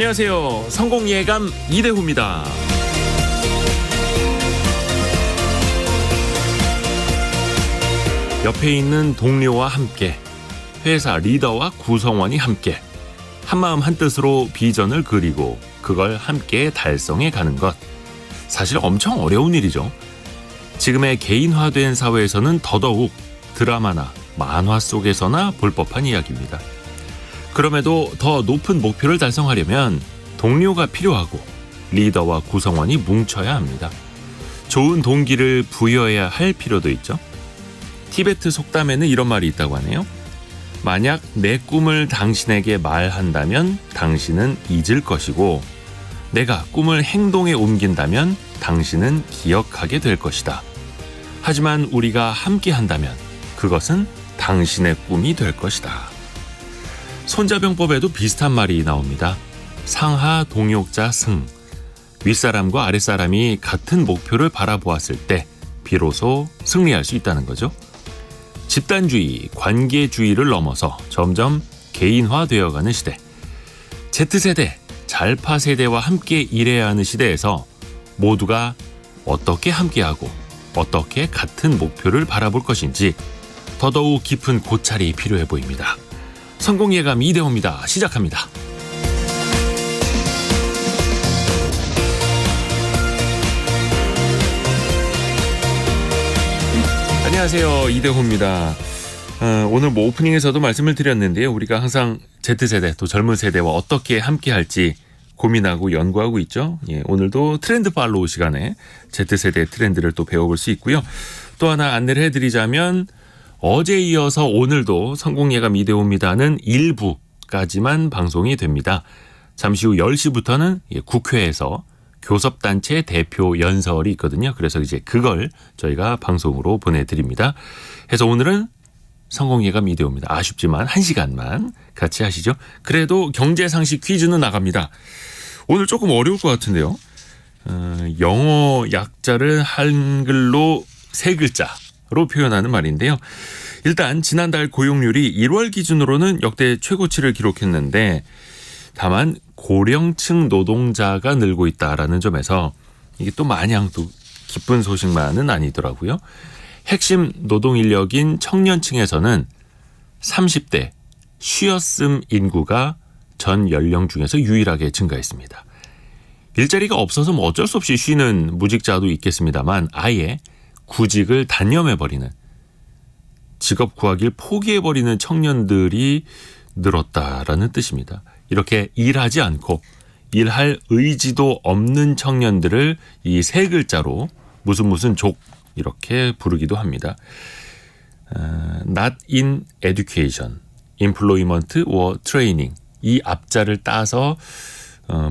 안녕하세요. 성공예감 이대호입니다. 옆에 있는 동료와 함께, 회사 리더와 구성원이 함께 한마음 한뜻으로 비전을 그리고 그걸 함께 달성해 가는 것, 사실 엄청 어려운 일이죠. 지금의 개인화된 사회에서는 더더욱 드라마나 만화 속에서나 볼 법한 이야기입니다. 그럼에도 더 높은 목표를 달성하려면 동료가 필요하고 리더와 구성원이 뭉쳐야 합니다. 좋은 동기를 부여해야 할 필요도 있죠. 티베트 속담에는 이런 말이 있다고 하네요. 만약 내 꿈을 당신에게 말한다면 당신은 잊을 것이고, 내가 꿈을 행동에 옮긴다면 당신은 기억하게 될 것이다. 하지만 우리가 함께 한다면 그것은 당신의 꿈이 될 것이다. 손자병법에도 비슷한 말이 나옵니다. 상하 동욕자 승. 윗사람과 아랫사람이 같은 목표를 바라보았을 때 비로소 승리할 수 있다는 거죠. 집단주의, 관계주의를 넘어서 점점 개인화되어가는 시대. Z세대, 잘파 세대와 함께 일해야 하는 시대에서 모두가 어떻게 함께하고 어떻게 같은 목표를 바라볼 것인지 더더욱 깊은 고찰이 필요해 보입니다. 성공예감 이대호입니다. 시작합니다. 안녕하세요. 이대호입니다. 오늘 오프닝에서도 말씀을 드렸는데요. 우리가 항상 Z세대 또 젊은 세대와 어떻게 함께할지 고민하고 연구하고 있죠. 예, 오늘도 트렌드 팔로우 시간에 Z세대 트렌드를 또 배워볼 수 있고요. 또 하나 안내를 해드리자면 어제 이어서 오늘도 성공예감 이대호입니다는 1부까지만 방송이 됩니다. 잠시 후 10시부터는 국회에서 교섭단체 대표 연설이 있거든요. 그래서 이제 그걸 저희가 방송으로 보내드립니다. 그래서 오늘은 성공예감 이대호입니다. 아쉽지만 1시간만 같이 하시죠. 그래도 경제상식 퀴즈는 나갑니다. 오늘 조금 어려울 것 같은데요. 영어 약자를 한글로 3글자로 표현하는 말인데요. 일단 지난달 고용률이 1월 기준으로는 역대 최고치를 기록했는데, 다만 고령층 노동자가 늘고 있다라는 점에서 이게 또 마냥 또 기쁜 소식만은 아니더라고요. 핵심 노동 인력인 청년층에서는 30대 쉬었음 인구가 전 연령 중에서 유일하게 증가했습니다. 일자리가 없어서 뭐 어쩔 수 없이 쉬는 무직자도 있겠습니다만 아예 구직을 단념해버리는, 직업 구하기를 포기해버리는 청년들이 늘었다라는 뜻입니다. 이렇게 일하지 않고 일할 의지도 없는 청년들을 이 3글자로 무슨 족 이렇게 부르기도 합니다. Not in education, employment or training, 이 앞자를 따서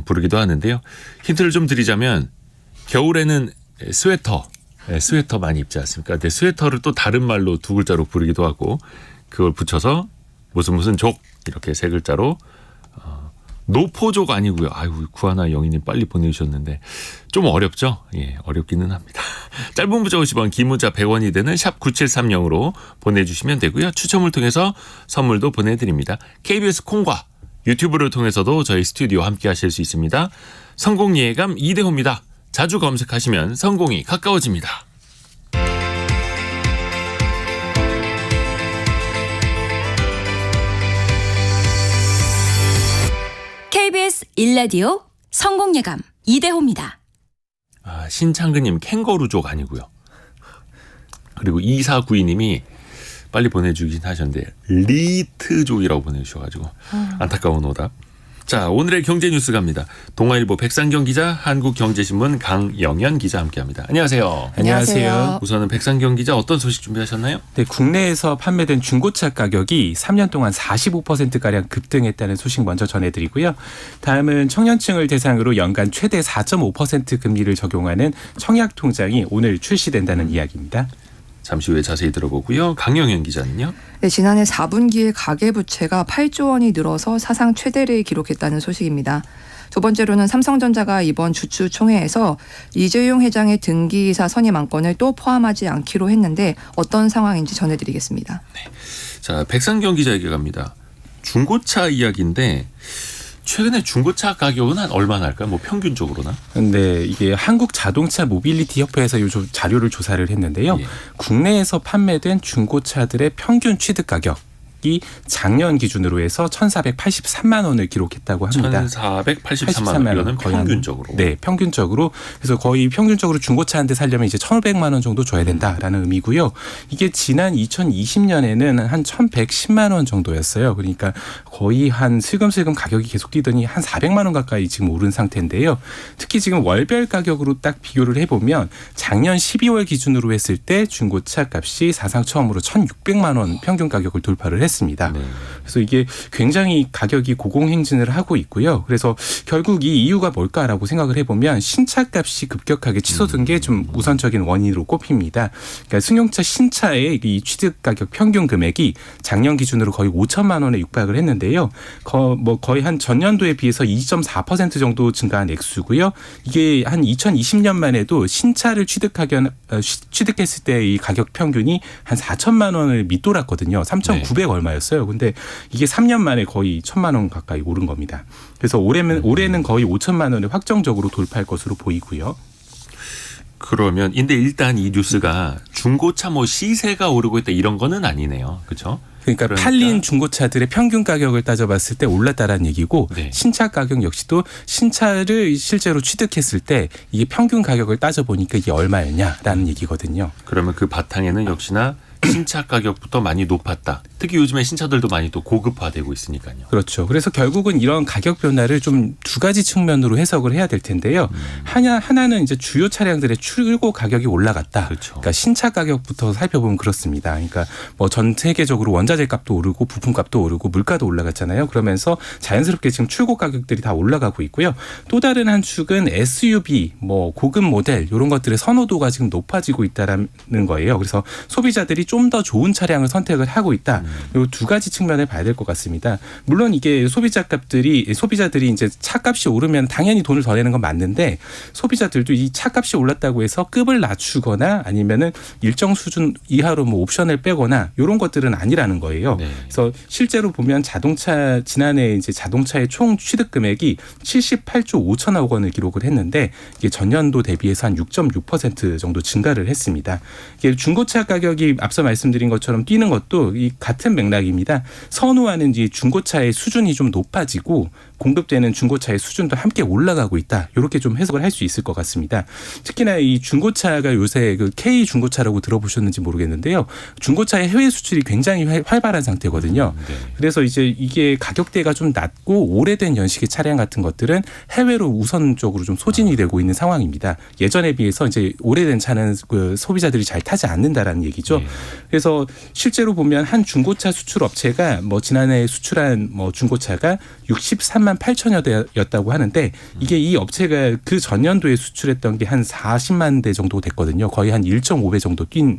부르기도 하는데요. 힌트를 좀 드리자면 겨울에는 스웨터 많이 입지 않습니까? 근데 스웨터를 또 다른 말로 2글자로 부르기도 하고, 그걸 붙여서 무슨 족 이렇게 3글자로, 노포족 아니고요. 아이고, 구하나 영희님 빨리 보내주셨는데 좀 어렵죠? 예, 어렵기는 합니다. 짧은 문자 50원, 긴 문자 100원이 되는 샵 9730으로 보내주시면 되고요. 추첨을 통해서 선물도 보내드립니다. KBS 콩과 유튜브를 통해서도 저희 스튜디오 함께 하실 수 있습니다. 성공예감 이대호입니다. 자주 검색하시면 성공이 가까워집니다. KBS 1라디오 성공예감 이대호입니다. 신창근님 캥거루족 아니고요. 그리고 2492님이 빨리 보내주긴 하셨는데 리트족이라고 보내주셔가지고 안타까운 오답. 자, 오늘의 경제 뉴스 갑니다. 동아일보 백상경 기자, 한국경제신문 강영현 기자 함께합니다. 안녕하세요. 안녕하세요. 우선은 백상경 기자, 어떤 소식 준비하셨나요? 네, 국내에서 판매된 중고차 가격이 3년 동안 45%가량 급등했다는 소식 먼저 전해드리고요. 다음은 청년층을 대상으로 연간 최대 4.5% 금리를 적용하는 청약통장이 오늘 출시된다는 이야기입니다. 잠시 후에 자세히 들어보고요. 강영현 기자는요? 네, 지난해 4분기에 가계부채가 8조 원이 늘어서 사상 최대를 기록했다는 소식입니다. 두 번째로는 삼성전자가 이번 주주총회에서 이재용 회장의 등기이사 선임 안건을 또 포함하지 않기로 했는데 어떤 상황인지 전해드리겠습니다. 자, 백상경 기자에게 갑니다. 중고차 이야기인데 최근에 중고차 가격은 한 얼마나 할까요? 뭐 평균적으로나? 근데 이게 한국 자동차 모빌리티 협회에서 요 자료를 조사를 했는데요. 예. 국내에서 판매된 중고차들의 평균 취득 가격이 작년 기준으로 해서 1,483만 원을 기록했다고 합니다. 1,483만 원. 이거는 거의 한- 평균적으로. 네, 평균적으로. 그래서 거의 평균적으로 중고차 한 대 살려면 이제 1,500만 원 정도 줘야 된다라는 의미고요. 이게 지난 2020년에는 한 1,110만 원 정도였어요. 그러니까 거의 한 슬금슬금 가격이 계속 뛰더니 한 400만 원 가까이 지금 오른 상태인데요. 특히 지금 월별 가격으로 딱 비교를 해보면 작년 12월 기준으로 했을 때 중고차 값이 사상 처음으로 1,600만 원 평균 가격을 돌파를 했습니다. 네. 그래서 이게 굉장히 가격이 고공행진을 하고 있고요. 그래서 결국 이 이유가 뭘까라고 생각을 해보면 신차값이 급격하게 치솟은 게 좀 우선적인 원인으로 꼽힙니다. 그러니까 승용차 신차의 이 취득 가격 평균 금액이 작년 기준으로 거의 5천만 원에 육박을 했는데요. 거의 한 전년도에 비해서 2.4% 정도 증가한 액수고요. 이게 한 2020년만 해도 신차를 취득했을 때 이 가격 평균이 한 4천만 원을 밑돌았거든요. 3,900 얼마였어요. 근데 이게 3년 만에 거의 1,000만 원 가까이 오른 겁니다. 그래서 올해는 거의 5천만 원을 확정적으로 돌파할 것으로 보이고요. 그러면 근데 일단 이 뉴스가 중고차 뭐 시세가 오르고 있다 이런 거는 아니네요. 그렇죠? 그러니까 팔린 중고차들의 평균 가격을 따져봤을 때 올랐다라는 얘기고 네. 신차 가격 역시도 신차를 실제로 취득했을 때 이게 평균 가격을 따져보니까 이게 얼마였냐라는 얘기거든요. 그러면 그 바탕에는 역시나 신차 가격부터 많이 높았다. 특히 요즘에 신차들도 많이 또 고급화되고 있으니까요. 그렇죠. 그래서 결국은 이런 가격 변화를 좀 두 가지 측면으로 해석을 해야 될 텐데요. 하나는 이제 주요 차량들의 출고 가격이 올라갔다. 그렇죠. 그러니까 신차 가격부터 살펴보면 그렇습니다. 그러니까 뭐 전 세계적으로 원자재 값도 오르고 부품 값도 오르고 물가도 올라갔잖아요. 그러면서 자연스럽게 지금 출고 가격들이 다 올라가고 있고요. 또 다른 한 축은 SUV, 뭐 고급 모델 이런 것들의 선호도가 지금 높아지고 있다라는 거예요. 그래서 소비자들이 좀 더 좋은 차량을 선택을 하고 있다. 이 두 가지 측면을 봐야 될 것 같습니다. 물론 이게 소비자들이 이제 차값이 오르면 당연히 돈을 더 내는 건 맞는데 소비자들도 이 차값이 올랐다고 해서 급을 낮추거나 아니면은 일정 수준 이하로 뭐 옵션을 빼거나 이런 것들은 아니라는 거예요. 네. 그래서 실제로 보면 지난해 이제 자동차의 총 취득 금액이 78조 5천억 원을 기록을 했는데 이게 전년도 대비해서 한 6.6% 정도 증가를 했습니다. 이게 중고차 가격이 앞서 말씀드린 것처럼 뛰는 것도 이 같은 맥락입니다. 선호하는 이 중고차의 수준이 좀 높아지고 공급되는 중고차의 수준도 함께 올라가고 있다. 이렇게 좀 해석을 할 수 있을 것 같습니다. 특히나 이 중고차가 요새 그 K 중고차라고 들어보셨는지 모르겠는데요. 중고차의 해외 수출이 굉장히 활발한 상태거든요. 네. 그래서 이제 이게 가격대가 좀 낮고 오래된 연식의 차량 같은 것들은 해외로 우선적으로 좀 소진이 되고 있는 상황입니다. 예전에 비해서 이제 오래된 차는 그 소비자들이 잘 타지 않는다라는 얘기죠. 네. 그래서 실제로 보면 한 중고차 수출 업체가 뭐 지난해 수출한 뭐 중고차가 63만 8천여 대였다고 하는데 이게 이 업체가 그 전년도에 수출했던 게 한 40만 대 정도 됐거든요. 거의 한 1.5배 정도 뛴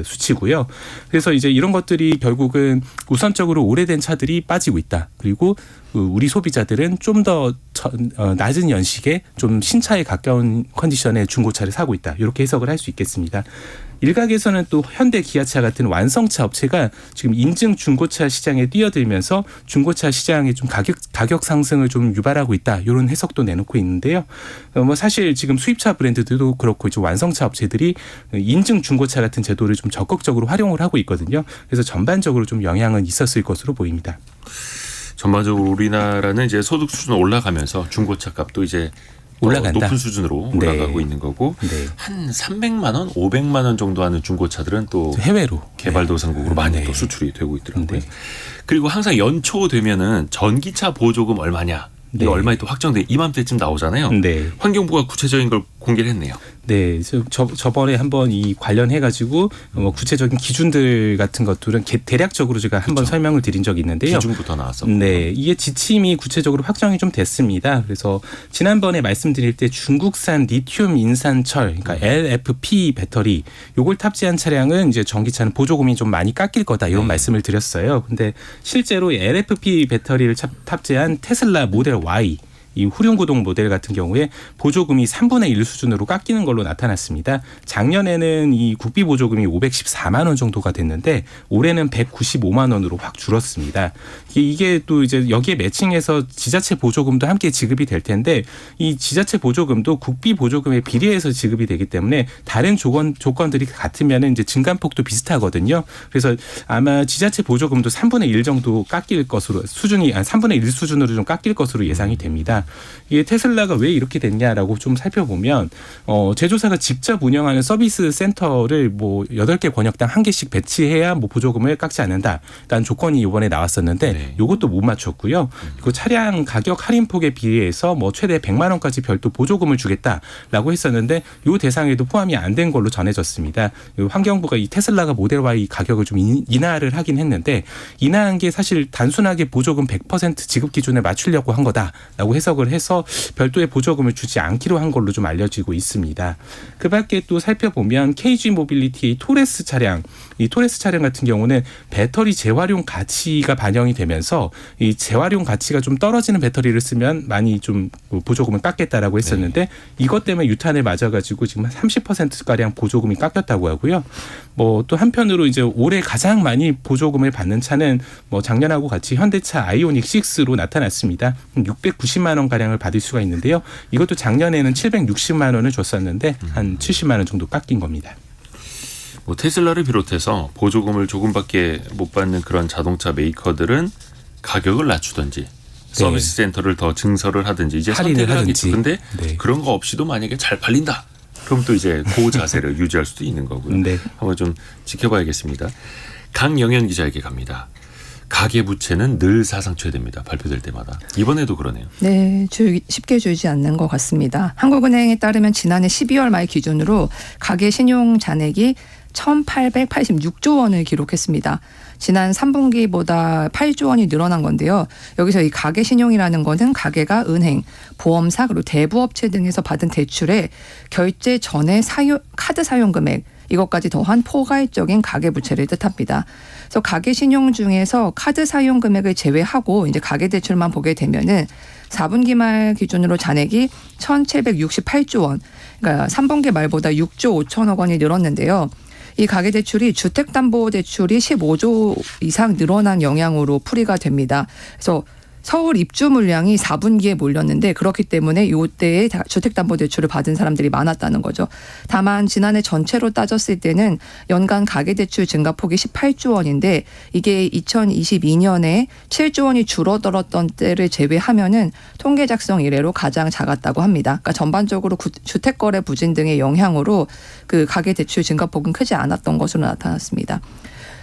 수치고요. 그래서 이제 이런 것들이 결국은 우선적으로 오래된 차들이 빠지고 있다. 그리고 우리 소비자들은 좀 더 낮은 연식에 좀 신차에 가까운 컨디션의 중고차를 사고 있다. 이렇게 해석을 할 수 있겠습니다. 일각에서는 또 현대 기아차 같은 완성차 업체가 지금 인증 중고차 시장에 뛰어들면서 중고차 시장의 좀 가격 상승을 좀 유발하고 있다. 이런 해석도 내놓고 있는데요. 뭐 사실 지금 수입차 브랜드들도 그렇고 이제 완성차 업체들이 인증 중고차 같은 제도를 좀 적극적으로 활용을 하고 있거든요. 그래서 전반적으로 좀 영향은 있었을 것으로 보입니다. 전반적으로 우리나라는 이제 소득 수준 올라가면서 중고차 값도 이제 올라간다. 높은 수준으로 올라가고 네. 있는 거고 네. 한 300만 원, 500만 원 정도 하는 중고차들은 또 해외로 개발도상국으로 많이 네. 또 수출이 되고 있더라고요. 네. 그리고 항상 연초되면은 전기차 보조금 얼마냐 이게 네. 얼마에 또 확정돼 이맘때쯤 나오잖아요. 네. 환경부가 구체적인 걸 공개를 했네요. 네, 저번에 한번 이 관련해가지고 뭐 구체적인 기준들 같은 것들은 대략적으로 제가 한번 설명을 드린 적이 있는데요. 기준부터 나왔었고. 네, 이게 지침이 구체적으로 확정이 좀 됐습니다. 그래서 지난번에 말씀드릴 때 중국산 리튬 인산철, 그러니까 LFP 배터리, 요걸 탑재한 차량은 이제 전기차는 보조금이 좀 많이 깎일 거다 이런 말씀을 드렸어요. 근데 실제로 LFP 배터리를 탑재한 테슬라 모델 Y 이 후륜구동 모델 같은 경우에 보조금이 3분의 1 수준으로 깎이는 걸로 나타났습니다. 작년에는 이 국비 보조금이 514만 원 정도가 됐는데 올해는 195만 원으로 확 줄었습니다. 이게 또 이제 여기에 매칭해서 지자체 보조금도 함께 지급이 될 텐데 이 지자체 보조금도 국비 보조금에 비례해서 지급이 되기 때문에 다른 조건들이 같으면 이제 증감폭도 비슷하거든요. 그래서 아마 지자체 보조금도 3분의 1 정도 깎일 것으로 수준이 3분의 1 수준으로 좀 깎일 것으로 예상이 됩니다. 이게 테슬라가 왜 이렇게 됐냐라고 좀 살펴보면 제조사가 직접 운영하는 서비스 센터를 뭐 8개 권역당 1개씩 배치해야 뭐 보조금을 깎지 않는다라는 조건이 이번에 나왔었는데 네. 이것도 못 맞췄고요. 그리고 차량 가격 할인폭에 비해서 뭐 최대 100만 원까지 별도 보조금을 주겠다라고 했었는데 이 대상에도 포함이 안 된 걸로 전해졌습니다. 환경부가 이 테슬라가 모델 Y 가격을 좀 인하를 하긴 했는데 인하한 게 사실 단순하게 보조금 100% 지급 기준에 맞추려고 한 거다라고 해석을 해서 별도의 보조금을 주지 않기로 한 걸로 좀 알려지고 있습니다. 그 밖에 또 살펴보면 KG 모빌리티의 토레스 차량, 이 토레스 차량 같은 경우는 배터리 재활용 가치가 반영이 되면서 이 재활용 가치가 좀 떨어지는 배터리를 쓰면 많이 좀 보조금을 깎겠다라고 했었는데 이것 때문에 유탄을 맞아가지고 지금 한 30%가량 보조금이 깎였다고 하고요. 뭐 또 한편으로 이제 올해 가장 많이 보조금을 받는 차는 뭐 작년하고 같이 현대차 아이오닉 6로 나타났습니다. 690만 원 가량을 받을 수가 있는데요. 이것도 작년에는 760만 원을 줬었는데 한 70만 원 정도 깎인 겁니다. 뭐 테슬라를 비롯해서 보조금을 조금밖에 못 받는 그런 자동차 메이커들은 가격을 낮추든지 서비스 센터를 더 증설을 하든지 이제 할인을 선택을 하든지. 하겠죠. 근데 네. 그런 거 없이도 만약에 잘 팔린다. 그럼 또 이제 그 자세를 유지할 수도 있는 거고요. 네. 한번 좀 지켜봐야겠습니다. 강영현 기자에게 갑니다. 가계부채는 늘 사상 최대입니다. 발표될 때마다. 이번에도 그러네요. 네, 쉽게 줄지 않는 것 같습니다. 한국은행에 따르면 지난해 12월 말 기준으로 가계 신용 잔액이 1,886조 원을 기록했습니다. 지난 3분기보다 8조 원이 늘어난 건데요. 여기서 이 가계 신용이라는 거는 가계가 은행, 보험사 그리고 대부업체 등에서 받은 대출에 결제 전에 카드 사용 금액 이것까지 더한 포괄적인 가계부채를 뜻합니다. 그래서 가계 신용 중에서 카드 사용 금액을 제외하고 이제 가계 대출만 보게 되면은 4분기 말 기준으로 잔액이 1,768조 원, 그러니까 3분기 말보다 6조 5천억 원이 늘었는데요. 이 가계대출이 주택담보대출이 15조 이상 늘어난 영향으로 풀이가 됩니다. 그래서 서울 입주 물량이 4분기에 몰렸는데 그렇기 때문에 이때에 주택담보대출을 받은 사람들이 많았다는 거죠. 다만 지난해 전체로 따졌을 때는 연간 가계대출 증가폭이 18조 원인데 이게 2022년에 7조 원이 줄어들었던 때를 제외하면은 통계 작성 이래로 가장 작았다고 합니다. 그러니까 전반적으로 주택거래 부진 등의 영향으로 그 가계대출 증가폭은 크지 않았던 것으로 나타났습니다.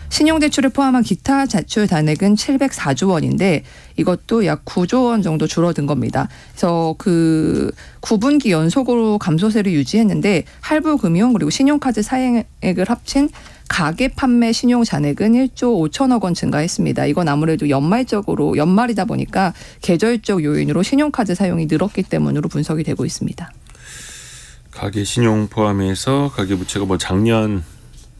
신용대출을 포함한 기타 대출 잔액은 704조 원인데 이것도 약 9조 원 정도 줄어든 겁니다. 그래서 그 9분기 연속으로 감소세를 유지했는데 할부금융 그리고 신용카드 사용액을 합친 가계 판매 신용 잔액은 1조 5천억 원 증가했습니다. 이건 아무래도 연말이다 보니까 계절적 요인으로 신용카드 사용이 늘었기 때문으로 분석이 되고 있습니다. 가계 신용 포함해서 가계부채가 뭐 작년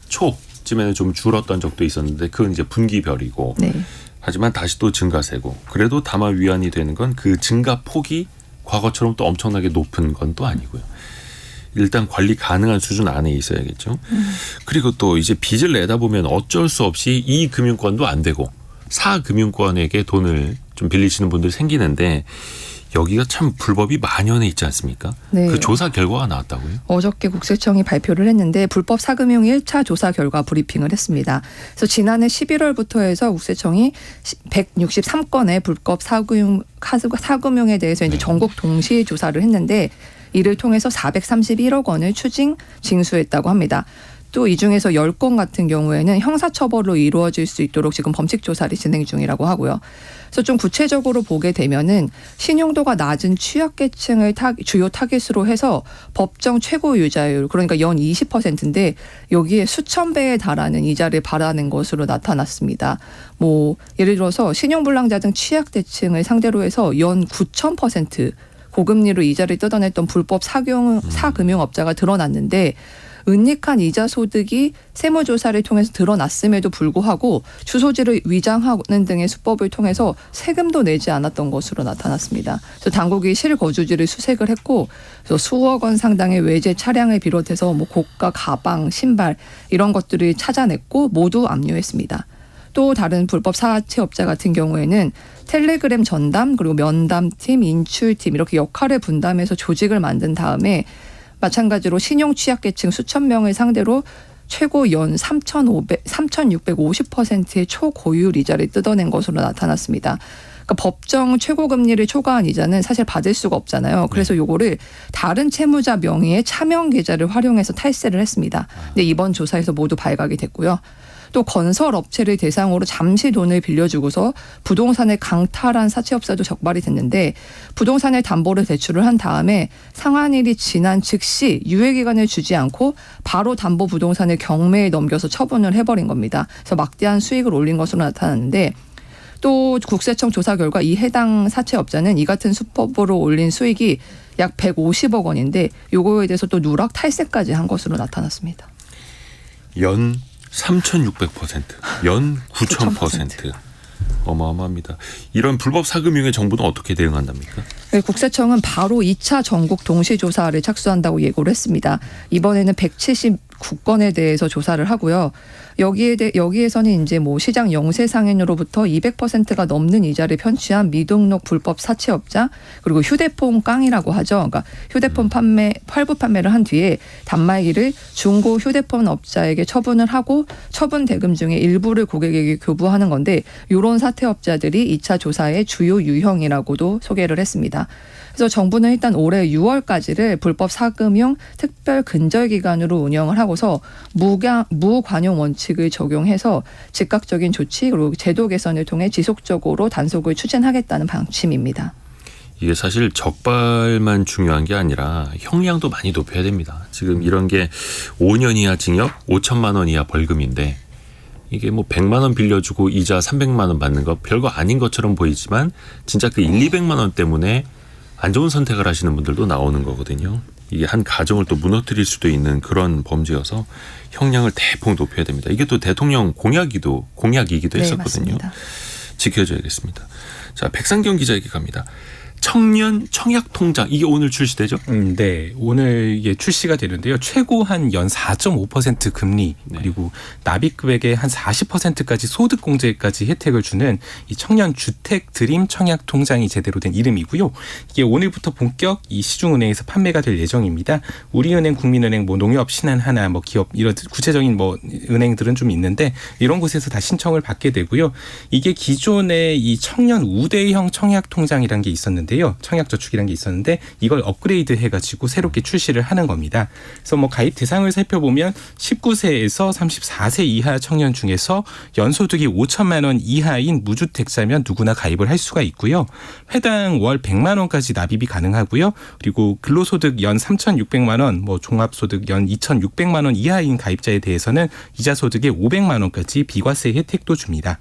초쯤에는 좀 줄었던 적도 있었는데 그건 이제 분기별이고 네. 하지만 다시 또 증가세고 그래도 다만 위안이 되는 건 그 증가 폭이 과거처럼 또 엄청나게 높은 건 또 아니고요. 일단 관리 가능한 수준 안에 있어야겠죠. 그리고 또 이제 빚을 내다 보면 어쩔 수 없이 이 금융권도 안 되고 사 금융권에게 돈을 좀 빌리시는 분들 생기는데 여기가 참 불법이 만연해 있지 않습니까? 네. 그 조사 결과가 나왔다고요? 어저께 국세청이 발표를 했는데 불법 사금융 1차 조사 결과 브리핑을 했습니다. 그래서 지난해 11월부터 해서 국세청이 163건의 불법 사금융에 대해서 이제 전국 동시 조사를 했는데 이를 통해서 431억 원을 추징 징수했다고 합니다. 또 이 중에서 10건 같은 경우에는 형사처벌로 이루어질 수 있도록 지금 범칙 조사를 진행 중이라고 하고요. 그래서 좀 구체적으로 보게 되면은 신용도가 낮은 취약계층을 주요 타깃으로 해서 법정 최고 유자율 그러니까 연 20%인데 여기에 수천 배에 달하는 이자를 바라는 것으로 나타났습니다. 뭐 예를 들어서 신용불량자 등 취약계층을 상대로 해서 연 9,000% 고금리로 이자를 뜯어냈던 불법 사금융업자가 드러났는데 은닉한 이자 소득이 세무조사를 통해서 드러났음에도 불구하고 주소지를 위장하는 등의 수법을 통해서 세금도 내지 않았던 것으로 나타났습니다. 그래서 당국이 실거주지를 수색을 했고 그래서 수억 원 상당의 외제 차량을 비롯해서 뭐 고가 가방, 신발 이런 것들을 찾아냈고 모두 압류했습니다. 또 다른 불법 사채업자 같은 경우에는 텔레그램 전담 그리고 면담팀, 인출팀 이렇게 역할을 분담해서 조직을 만든 다음에 마찬가지로 신용 취약계층 수천 명을 상대로 최고 연 3,650%의 초고율 이자를 뜯어낸 것으로 나타났습니다. 그러니까 법정 최고금리를 초과한 이자는 사실 받을 수가 없잖아요. 그래서 요거를 다른 채무자 명의의 차명 계좌를 활용해서 탈세를 했습니다. 근데 이번 조사에서 모두 발각이 됐고요. 또 건설 업체를 대상으로 잠시 돈을 빌려주고서 부동산을 강탈한 사채업자도 적발이 됐는데 부동산을 담보로 대출을 한 다음에 상환일이 지난 즉시 유예기간을 주지 않고 바로 담보 부동산을 경매에 넘겨서 처분을 해버린 겁니다. 그래서 막대한 수익을 올린 것으로 나타났는데 또 국세청 조사 결과 이 해당 사채업자는 이 같은 수법으로 올린 수익이 약 150억 원인데 요거에 대해서 또 누락 탈세까지 한 것으로 나타났습니다. 연 3,600%, 연 9,000%. 어마어마합니다. 이런 불법 사금융에 정부는 어떻게 대응한답니까? 네, 국세청은 바로 2차 전국 동시조사를 착수한다고 예고를 했습니다. 이번에는 179건에 대해서 조사를 하고요. 여기에서는 이제 뭐 시장 영세 상인으로부터 200%가 넘는 이자를 편취한 미등록 불법 사채업자 그리고 휴대폰 깡이라고 하죠. 그러니까 휴대폰 할부 판매를 한 뒤에 단말기를 중고 휴대폰 업자에게 처분을 하고 처분 대금 중에 일부를 고객에게 교부하는 건데 이런 사채업자들이 2차 조사의 주요 유형이라고도 소개를 했습니다. 그래서 정부는 일단 올해 6월까지를 불법 사금융 특별 근절 기간으로 운영을 하고서 무관용 원칙을 적용해서 즉각적인 조치 그리고 제도 개선을 통해 지속적으로 단속을 추진하겠다는 방침입니다. 이게 사실 적발만 중요한 게 아니라 형량도 많이 높여야 됩니다. 지금 이런 게 5년 이하 징역, 5천만 원 이하 벌금인데 이게 뭐 100만 원 빌려주고 이자 300만 원 받는 거 별거 아닌 것처럼 보이지만 진짜 그 200만 원 때문에 안 좋은 선택을 하시는 분들도 나오는 거거든요. 이게 한 가정을 또 무너뜨릴 수도 있는 그런 범죄여서 형량을 대폭 높여야 됩니다. 이게 또 대통령 공약이기도 했었거든요. 맞습니다. 지켜줘야겠습니다. 자, 백상경 기자에게 갑니다. 청년 청약 통장 이게 오늘 출시되죠? 네, 오늘 이게 출시가 되는데요. 최고한 연 4.5% 금리 그리고 납입금액의 한 40%까지 소득 공제까지 혜택을 주는 이 청년 주택 드림 청약 통장이 제대로 된 이름이고요. 이게 오늘부터 본격 이 시중은행에서 판매가 될 예정입니다. 우리은행, 국민은행, 뭐 농협, 신한하나, 뭐 기업 이런 구체적인 뭐 은행들은 좀 있는데 이런 곳에서 다 신청을 받게 되고요. 이게 기존에 이 청년 우대형 청약 통장이라는 게 있었는데요. 청약저축이라는 게 있었는데 이걸 업그레이드 해가지고 새롭게 출시를 하는 겁니다. 그래서 뭐 가입 대상을 살펴보면 19세에서 34세 이하 청년 중에서 연소득이 5천만 원 이하인 무주택자면 누구나 가입을 할 수가 있고요. 회당 월 100만 원까지 납입이 가능하고요. 그리고 근로소득 연 3,600만 원, 뭐 종합소득 연 2,600만 원 이하인 가입자에 대해서는 이자소득의 500만 원까지 비과세 혜택도 줍니다.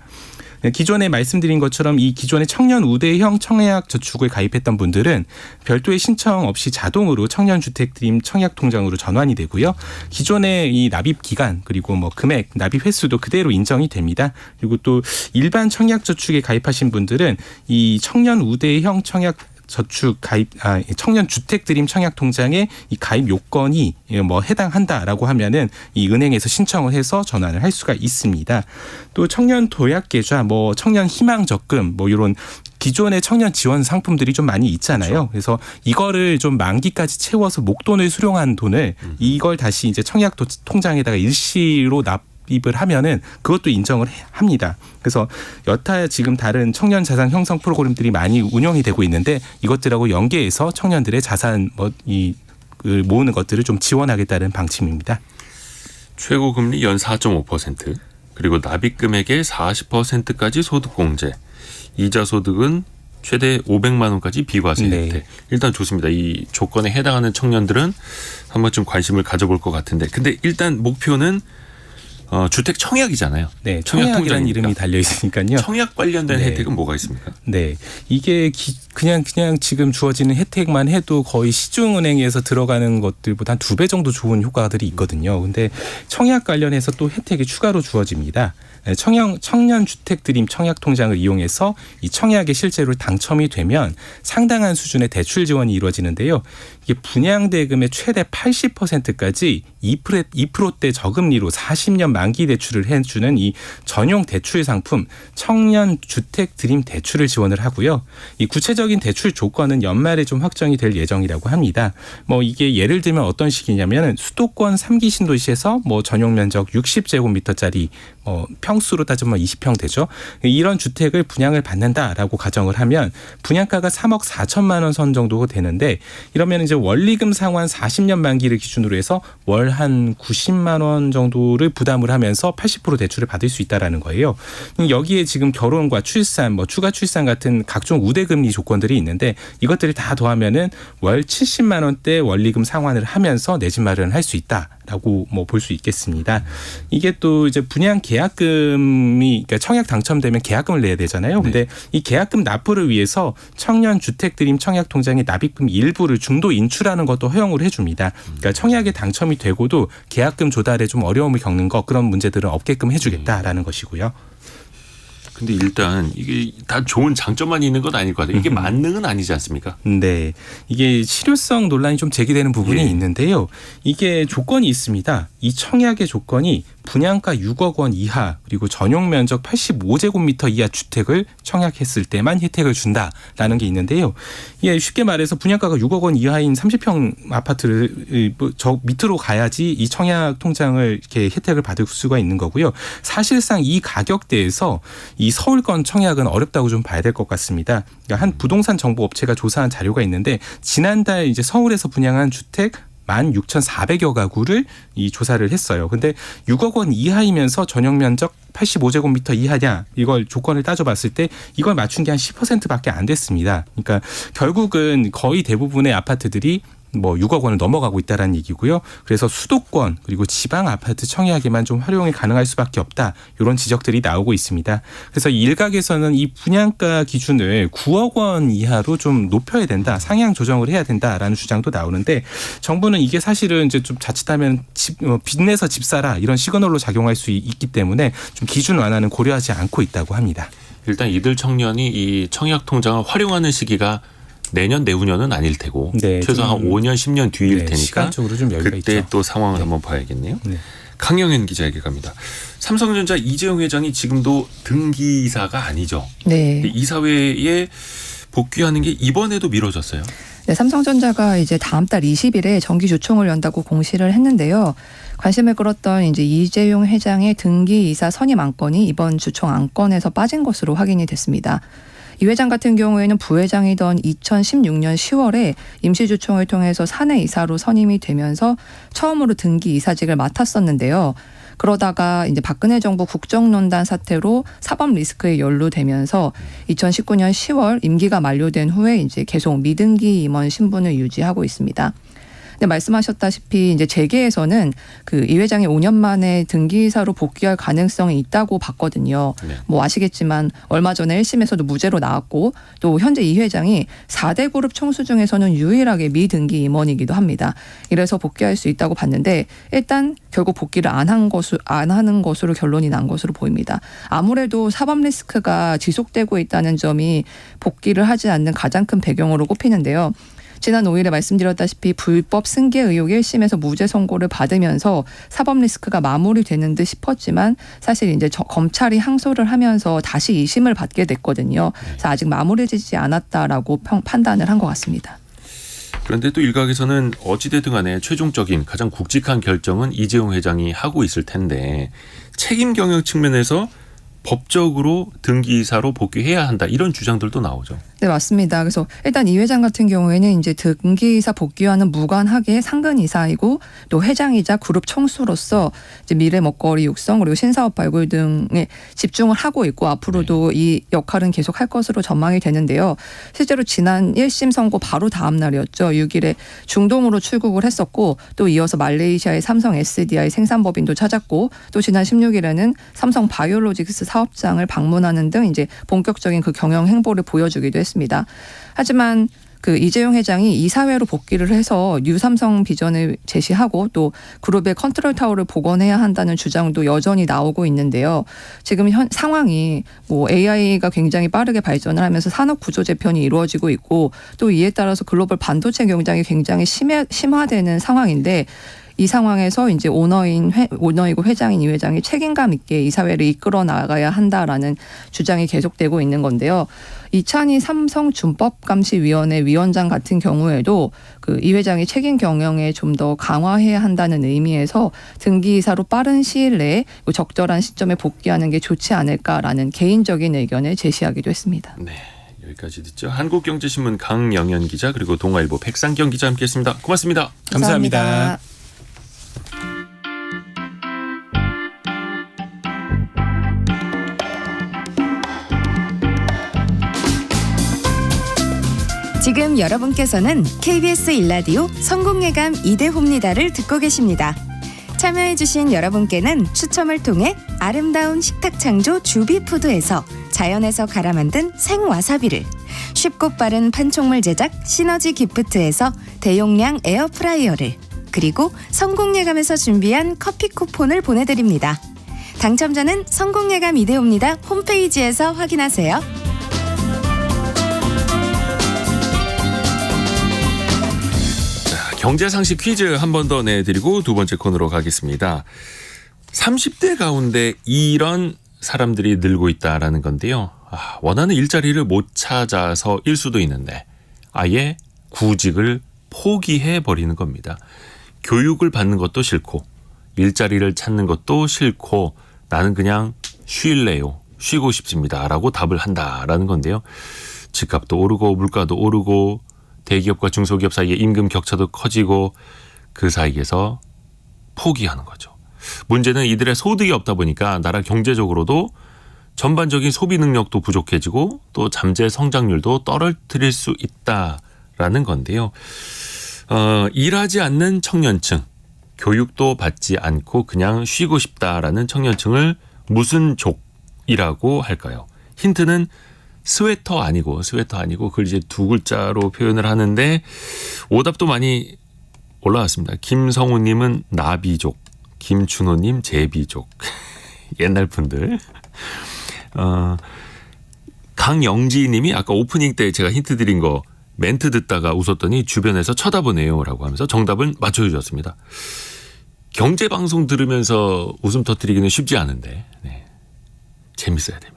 기존에 말씀드린 것처럼 이 기존의 청년 우대형 청약 저축을 가입했던 분들은 별도의 신청 없이 자동으로 청년주택 드림 청약 통장으로 전환이 되고요. 기존의 이 납입 기간 그리고 뭐 금액, 납입 횟수도 그대로 인정이 됩니다. 그리고 또 일반 청약 저축에 가입하신 분들은 이 청년 우대형 청약 저축 가입 청년 주택 드림 청약 통장에 이 가입 요건이 뭐 해당한다라고 하면은 이 은행에서 신청을 해서 전환을 할 수가 있습니다. 또 청년 도약 계좌, 뭐 청년 희망 적금, 뭐 이런 기존의 청년 지원 상품들이 좀 많이 있잖아요. 그래서 이거를 좀 만기까지 채워서 목돈을 수령한 돈을 이걸 다시 이제 청약 통장에다가 일시로 납입을 하면은 그것도 인정을 합니다. 그래서 여타 지금 다른 청년 자산 형성 프로그램들이 많이 운영이 되고 있는데 이것들하고 연계해서 청년들의 자산 모으는 것들을 좀 지원하겠다는 방침입니다. 최고 금리 연 4.5% 그리고 납입 금액의 40%까지 소득 공제. 이자 소득은 최대 500만 원까지 비과세 혜택. 네. 일단 좋습니다. 이 조건에 해당하는 청년들은 한 번쯤 관심을 가져볼 것 같은데. 근데 일단 목표는 주택 청약이잖아요. 네, 청약 청약이라는 통장이니까. 이름이 달려 있으니까요. 청약 관련된 네. 혜택은 뭐가 있습니까? 네, 이게 그냥 지금 주어지는 혜택만 해도 거의 시중은행에서 들어가는 것들보다 한 2배 정도 좋은 효과들이 있거든요. 근데 청약 관련해서 또 혜택이 추가로 주어집니다. 청년 주택 드림 청약 통장을 이용해서 이 청약에 실제로 당첨이 되면 상당한 수준의 대출 지원이 이루어지는데요. 이게 분양 대금의 최대 80%까지 2%대 저금리로 40년 만기 대출을 해주는 이 전용 대출 상품 청년 주택 드림 대출을 지원을 하고요. 이 구체적인 대출 조건은 연말에 좀 확정이 될 예정이라고 합니다. 뭐 이게 예를 들면 어떤 식이냐면 수도권 3기 신도시에서 뭐 전용 면적 60제곱미터짜리 평수로 따지면 20평 되죠. 이런 주택을 분양을 받는다라고 가정을 하면 분양가가 3억 4천만 원 선 정도 되는데 이러면 이제 원리금 상환 40년 만기를 기준으로 해서 월 한 90만 원 정도를 부담을 하면서 80% 대출을 받을 수 있다라는 거예요. 여기에 지금 결혼과 출산, 뭐 추가 출산 같은 각종 우대금리 조건들이 있는데 이것들을 다 더하면은 월 70만 원대 원리금 상환을 하면서 내 집 마련을 할 수 있다라고 뭐 볼 수 있겠습니다. 이게 또 이제 분양 계약금이 그러니까 청약 당첨되면 계약금을 내야 되잖아요. 근데 이 계약금 납부를 위해서 청년 주택 드림 청약 통장에 납입금 일부를 중도 인출하는 것도 허용을 해줍니다. 그러니까 청약에 당첨이 되고도 계약금 조달에 좀 어려움을 겪는 거 그런 문제들은 없게끔 해주겠다라는 것이고요. 근데 일단 이게 다 좋은 장점만 있는 건 아닐 것 같아요. 이게 만능은 아니지 않습니까? 네, 이게 실효성 논란이 좀 제기되는 부분이 예. 있는데요. 이게 조건이 있습니다. 이 청약의 조건이 분양가 6억 원 이하 그리고 전용 면적 85제곱미터 이하 주택을 청약했을 때만 혜택을 준다라는 게 있는데요. 이게 쉽게 말해서 분양가가 6억 원 이하인 30평 아파트를 저 밑으로 가야지 이 청약 통장을 이렇게 혜택을 받을 수가 있는 거고요. 사실상 이 가격대에서 이 서울권 청약은 어렵다고 좀 봐야 될 것 같습니다. 그러니까 한 부동산 정보 업체가 조사한 자료가 있는데 지난달 이제 서울에서 분양한 주택 16,400여 가구를 이 조사를 했어요. 근데 6억 원 이하이면서 전용 면적 85제곱미터 이하냐 이걸 조건을 따져봤을 때 이걸 맞춘 게 한 10%밖에 안 됐습니다. 그러니까 결국은 거의 대부분의 아파트들이 뭐 6억 원을 넘어가고 있다라는 얘기고요. 그래서 수도권 그리고 지방 아파트 청약에만 좀 활용이 가능할 수밖에 없다. 이런 지적들이 나오고 있습니다. 그래서 일각에서는 이 분양가 기준을 9억 원 이하로 좀 높여야 된다. 상향 조정을 해야 된다라는 주장도 나오는데 정부는 이게 사실은 이제 좀 자칫하면 빚내서 집 사라 이런 시그널로 작용할 수 있기 때문에 좀 기준 완화는 고려하지 않고 있다고 합니다. 일단 이들 청년이 이 청약 통장을 활용하는 시기가 내년 내후년은 아닐 테고 네, 최소 한 5년 10년 뒤일 네, 테니까 시간적으로 좀 여유가 그때 있죠. 또 상황을 한번 봐야겠네요. 네. 강영현 기자에게 갑니다. 삼성전자 이재용 회장이 지금도 등기이사가 아니죠. 네. 이사회에 복귀하는 게 이번에도 미뤄졌어요. 네, 삼성전자가 이제 다음 달 20일에 정기 주총을 연다고 공시를 했는데요. 관심을 끌었던 이제 이재용 회장의 등기이사 선임 안건이 이번 주총 안건에서 빠진 것으로 확인이 됐습니다. 이 회장 같은 경우에는 부회장이던 2016년 10월에 임시주총을 통해서 사내이사로 선임이 되면서 처음으로 등기이사직을 맡았었는데요. 그러다가 이제 박근혜 정부 국정농단 사태로 사법 리스크에 연루되면서 2019년 10월 임기가 만료된 후에 이제 계속 미등기 임원 신분을 유지하고 있습니다. 근데 말씀하셨다시피 이제 재계에서는 그 이 회장이 5년 만에 등기이사로 복귀할 가능성이 있다고 봤거든요. 네. 뭐 아시겠지만 얼마 전에 1심에서도 무죄로 나왔고 또 현재 이 회장이 4대 그룹 총수 중에서는 유일하게 미등기 임원이기도 합니다. 이래서 복귀할 수 있다고 봤는데 일단 결국 복귀를 안 하는 것으로 결론이 난 것으로 보입니다. 아무래도 사법 리스크가 지속되고 있다는 점이 복귀를 하지 않는 가장 큰 배경으로 꼽히는데요. 지난 5일에 말씀드렸다시피 불법 승계 의혹 1심에서 무죄 선고를 받으면서 사법 리스크가 마무리되는 듯 싶었지만 사실 이제 검찰이 항소를 하면서 다시 2심을 받게 됐거든요. 그래서 아직 마무리되지 않았다라고 판단을 한 것 같습니다. 그런데 또 일각에서는 어찌됐든 간에 최종적인 가장 굵직한 결정은 이재용 회장이 하고 있을 텐데 책임 경영 측면에서 법적으로 등기이사로 복귀해야 한다 이런 주장들도 나오죠. 네, 맞습니다. 그래서 일단 이 회장 같은 경우에는 이제 등기이사 복귀와는 무관하게 상근이사이고 또 회장이자 그룹 총수로서 이제 미래 먹거리 육성 그리고 신사업 발굴 등에 집중을 하고 있고 앞으로도 이 역할은 계속 할 것으로 전망이 되는데요. 실제로 지난 1심 선고 바로 다음 날이었죠. 6일에 중동으로 출국을 했었고 또 이어서 말레이시아의 삼성 SDI 생산법인도 찾았고 또 지난 16일에는 삼성 바이오로직스 사업장을 방문하는 등 이제 본격적인 그 경영 행보를 보여주기도 했습니다. 하지만 그 이재용 회장이 이사회로 복귀를 해서 뉴삼성 비전을 제시하고 또 그룹의 컨트롤 타워를 복원해야 한다는 주장도 여전히 나오고 있는데요. 지금 현 상황이 뭐 AI가 굉장히 빠르게 발전을 하면서 산업 구조 재편이 이루어지고 있고 또 이에 따라서 글로벌 반도체 경쟁이 굉장히 심화되는 상황인데 이 상황에서 이제 오너이고 회장인 이 회장이 책임감 있게 이사회를 이끌어 나가야 한다라는 주장이 계속되고 있는 건데요. 이찬희 삼성준법감시위원회 위원장 같은 경우에도 그 이 회장이 책임 경영에 좀 더 강화해야 한다는 의미에서 등기이사로 빠른 시일 내에 적절한 시점에 복귀하는 게 좋지 않을까라는 개인적인 의견을 제시하기도 했습니다. 네, 여기까지 듣죠. 한국경제신문 강영현 기자 그리고 동아일보 백상경 기자 함께했습니다. 고맙습니다. 감사합니다. 지금 여러분께서는 KBS 일라디오 성공예감 이대호입니다를 듣고 계십니다. 참여해주신 여러분께는 추첨을 통해 아름다운 식탁 창조 주비푸드에서 자연에서 갈아 만든 생와사비를, 쉽고 빠른 판촉물 제작 시너지 기프트에서 대용량 에어프라이어를, 그리고 성공예감에서 준비한 커피 쿠폰을 보내드립니다. 당첨자는 성공예감 이대호입니다 홈페이지에서 확인하세요. 경제상식 퀴즈 한 번 더 내드리고 두 번째 코너로 가겠습니다. 30대 가운데 이런 사람들이 늘고 있다라는 건데요. 원하는 일자리를 못 찾아서일 수도 있는데 아예 구직을 포기해버리는 겁니다. 교육을 받는 것도 싫고 일자리를 찾는 것도 싫고 나는 그냥 쉴래요. 쉬고 싶습니다. 라고 답을 한다라는 건데요. 집값도 오르고 물가도 오르고 대기업과 중소기업 사이에 임금 격차도 커지고 그 사이에서 포기하는 거죠. 문제는 이들의 소득이 없다 보니까 나라 경제적으로도 전반적인 소비 능력도 부족해지고 또 잠재 성장률도 떨어뜨릴 수 있다라는 건데요. 일하지 않는 청년층, 교육도 받지 않고 그냥 쉬고 싶다라는 청년층을 무슨 족이라고 할까요? 힌트는 스웨터 아니고 그걸 이제 두 글자로 표현을 하는데 오답도 많이 올라왔습니다. 김성우님은 나비족, 김준호님 제비족. 옛날 분들. 강영지님이 아까 오프닝 때 제가 힌트 드린 거 멘트 듣다가 웃었더니 주변에서 쳐다보네요 라고 하면서 정답을 맞춰주셨습니다. 경제방송 들으면서 웃음 터뜨리기는 쉽지 않은데 네. 재밌어야 됩니다.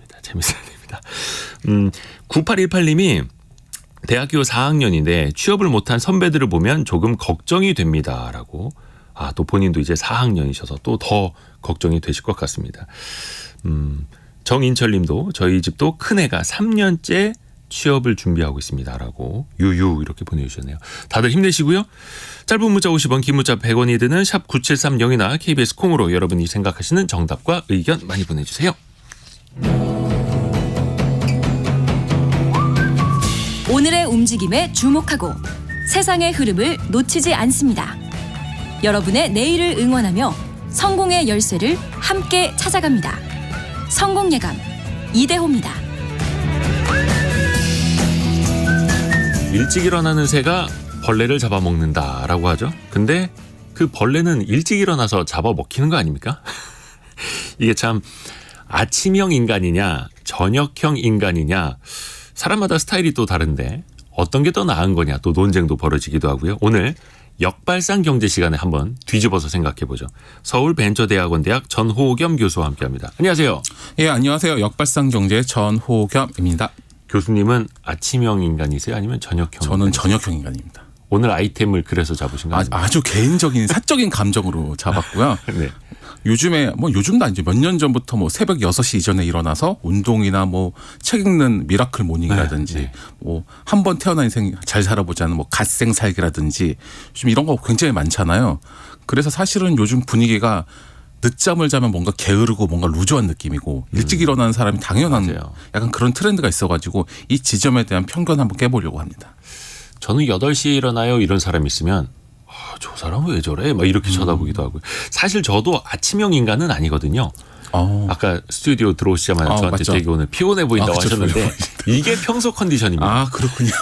9818님이 대학교 4학년인데 취업을 못한 선배들을 보면 조금 걱정이 됩니다라고. 또 본인도 이제 4학년이셔서 또 더 걱정이 되실 것 같습니다. 정인철님도 저희 집도 큰애가 3년째 취업을 준비하고 있습니다라고 유유 이렇게 보내주셨네요. 다들 힘내시고요. 짧은 문자 50원, 긴 문자 100원이 드는 샵 9730이나 KBS 콩으로 여러분이 생각하시는 정답과 의견 많이 보내주세요. 오늘의 움직임에 주목하고 세상의 흐름을 놓치지 않습니다. 여러분의 내일을 응원하며 성공의 열쇠를 함께 찾아갑니다. 성공예감 이대호입니다. 일찍 일어나는 새가 벌레를 잡아먹는다라고 하죠. 근데 그 벌레는 일찍 일어나서 잡아먹히는 거 아닙니까? 이게 참 아침형 인간이냐 저녁형 인간이냐 사람마다 스타일이 또 다른데 어떤 게 더 나은 거냐 또 논쟁도 벌어지기도 하고요. 오늘 역발상 경제 시간에 한번 뒤집어서 생각해보죠. 서울벤처대학원대학 전호겸 교수와 함께합니다. 안녕하세요. 예, 안녕하세요. 역발상 경제 전호겸입니다. 교수님은 아침형 인간이세요? 아니면 저녁형? 저는 저녁형 인간입니다. 오늘 아이템을 그래서 잡으신 거예요? 아주 개인적인 사적인 감정으로 잡았고요. 네. 요즘에 뭐 요즘도 아니죠. 몇 년 전부터 뭐 새벽 6시 이전에 일어나서 운동이나 뭐 책 읽는 미라클 모닝이라든지 네. 뭐 한 번 태어난 인생 잘 살아보자는 뭐 갓생 살기라든지 요즘 이런 거 굉장히 많잖아요. 그래서 사실은 요즘 분위기가 늦잠을 자면 뭔가 게으르고 뭔가 루즈한 느낌이고 일찍 일어나는 사람이 당연한 맞아요. 약간 그런 트렌드가 있어가지고 이 지점에 대한 편견 한번 깨보려고 합니다. 저는 8시에 일어나요 이런 사람이 있으면 저 사람은 왜 저래? 막 이렇게 쳐다보기도 하고요. 사실 저도 아침형 인간은 아니거든요. 아까 스튜디오 들어오시자마자 저한테 맞죠. 되게 오늘 피곤해 보인다고 그쵸, 하셨는데 피곤해 이게 평소 컨디션입니다. 아 그렇군요.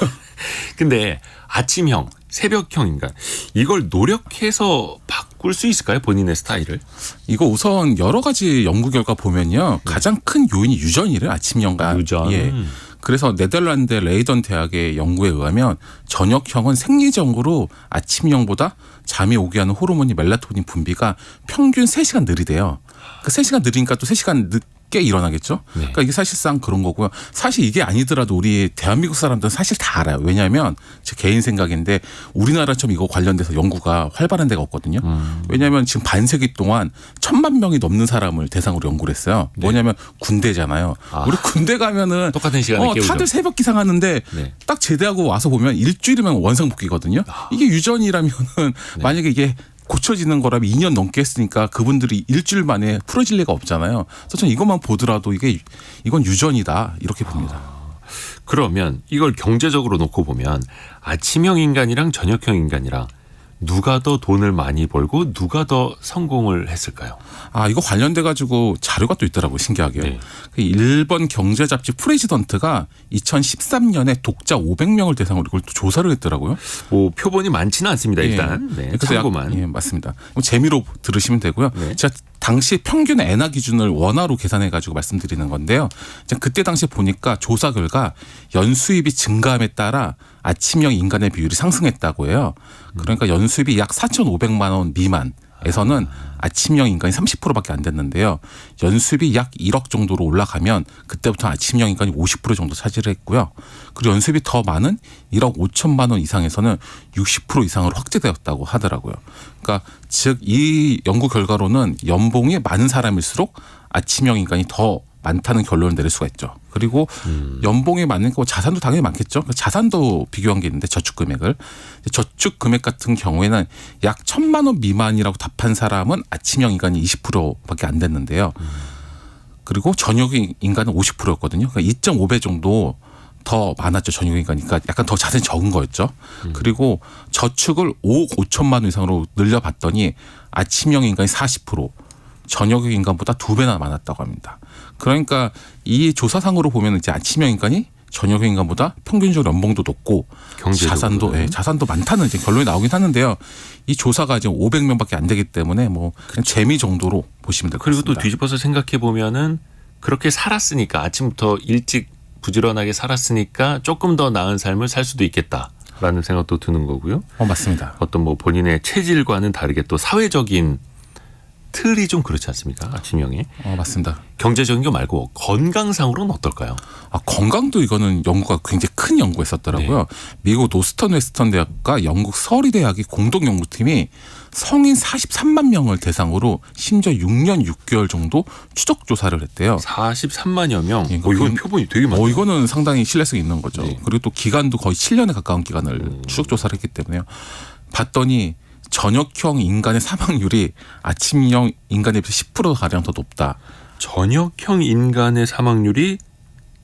근데 아침형, 새벽형 인간 이걸 노력해서 바꿀 수 있을까요? 본인의 스타일을? 이거 우선 여러 가지 연구 결과 보면요. 가장 큰 요인이 유전이래요. 아침형과. 유전. 예. 그래서 네덜란드 레이던 대학의 연구에 의하면 저녁형은 생리적으로 아침형보다 잠이 오게 하는 호르몬이 멜라토닌 분비가 평균 3시간 느리대요. 그 3시간 느리니까 또 3시간 늦게 일어나겠죠. 네. 그러니까 이게 사실상 그런 거고요. 사실 이게 아니더라도 우리 대한민국 사람들은 사실 다 알아요. 왜냐하면 제 개인 생각인데 우리나라처럼 이거 관련돼서 연구가 활발한 데가 없거든요. 왜냐하면 지금 반세기 동안 1,000만 명이 넘는 사람을 대상으로 연구를 했어요. 뭐냐면 군대잖아요. 우리 군대 가면은 똑같은 시간에 깨우죠. 다들 새벽 기상 하는데 네. 딱 제대하고 와서 보면 일주일이면 원상복귀거든요. 이게 유전이라면은 만약에 이게 고쳐지는 거라면 2년 넘게 했으니까 그분들이 일주일 만에 풀어질 리가 없잖아요. 그래서 저는 이것만 보더라도 이건 유전이다 이렇게 봅니다. 그러면 이걸 경제적으로 놓고 보면 아침형 인간이랑 저녁형 인간이랑 누가 더 돈을 많이 벌고 누가 더 성공을 했을까요? 이거 관련돼 가지고 자료가 또 있더라고요. 신기하게. 네. 그 일본 경제 잡지 프레지던트가 2013년에 독자 500명을 대상으로 이걸 또 조사를 했더라고요. 뭐 표본이 많지는 않습니다. 일단 예. 네, 그래서 참고만. 예, 맞습니다. 재미로 들으시면 되고요. 네. 제가 당시 평균 엔화 기준을 원화로 계산해 가지고 말씀드리는 건데요. 그때 당시 보니까 조사 결과 연수입이 증가함에 따라 아침형 인간의 비율이 상승했다고 해요. 그러니까 연수입이 약 4,500만 원 미만에서는 아침형 인간이 30%밖에 안 됐는데요. 연수입이 약 1억 정도로 올라가면 그때부터 아침형 인간이 50% 정도 차지를 했고요. 그리고 연수입이 더 많은 1억 5천만 원 이상에서는 60% 이상으로 확대되었다고 하더라고요. 그러니까 즉 이 연구 결과로는 연봉이 많은 사람일수록 아침형 인간이 더 많다는 결론을 내릴 수가 있죠. 그리고 연봉이 많으니까 자산도 당연히 많겠죠. 자산도 비교한 게 있는데 저축 금액을. 저축 금액 같은 경우에는 약 1,000만 원 미만이라고 답한 사람은 아침형 인간이 20%밖에 안 됐는데요. 그리고 저녁형 인간은 50%였거든요. 그러니까 2.5배 정도 더 많았죠. 저녁형 인간이니까 약간 더 자산이 적은 거였죠. 그리고 저축을 5억 5천만 원 이상으로 늘려봤더니 아침형 인간이 40%, 저녁형 인간보다 2배나 많았다고 합니다. 그러니까 이 조사상으로 보면 이제 아침형 인간이 저녁형 인간보다 평균적으로 연봉도 높고 경제적으로. 자산도 많다는 이제 결론이 나오긴 하는데요. 이 조사가 지금 500명밖에 안 되기 때문에 뭐 그냥 재미 정도로 보시면 될 것 그리고 같습니다. 또 뒤집어서 생각해 보면은 그렇게 살았으니까 아침부터 일찍 부지런하게 살았으니까 조금 더 나은 삶을 살 수도 있겠다라는 생각도 드는 거고요. 맞습니다. 어떤 뭐 본인의 체질과는 다르게 또 사회적인 틀이 좀 그렇지 않습니까? 아침형이. 맞습니다. 경제적인 거 말고 건강상으로는 어떨까요? 건강도 이거는 연구가 굉장히 큰 연구했었더라고요. 네. 미국 노스턴 웨스턴 대학과 영국 서리 대학이 공동 연구팀이 성인 43만 명을 대상으로 심지어 6년 6개월 정도 추적 조사를 했대요. 43만여 명. 예, 이건 표본이 되게 많아요. 이거는 상당히 신뢰성이 있는 거죠. 네. 그리고 또 기간도 거의 7년에 가까운 기간을 추적 조사를 했기 때문에요. 봤더니 저녁형 인간의 사망률이 아침형 인간에 비해서 10%가량 더 높다. 저녁형 인간의 사망률이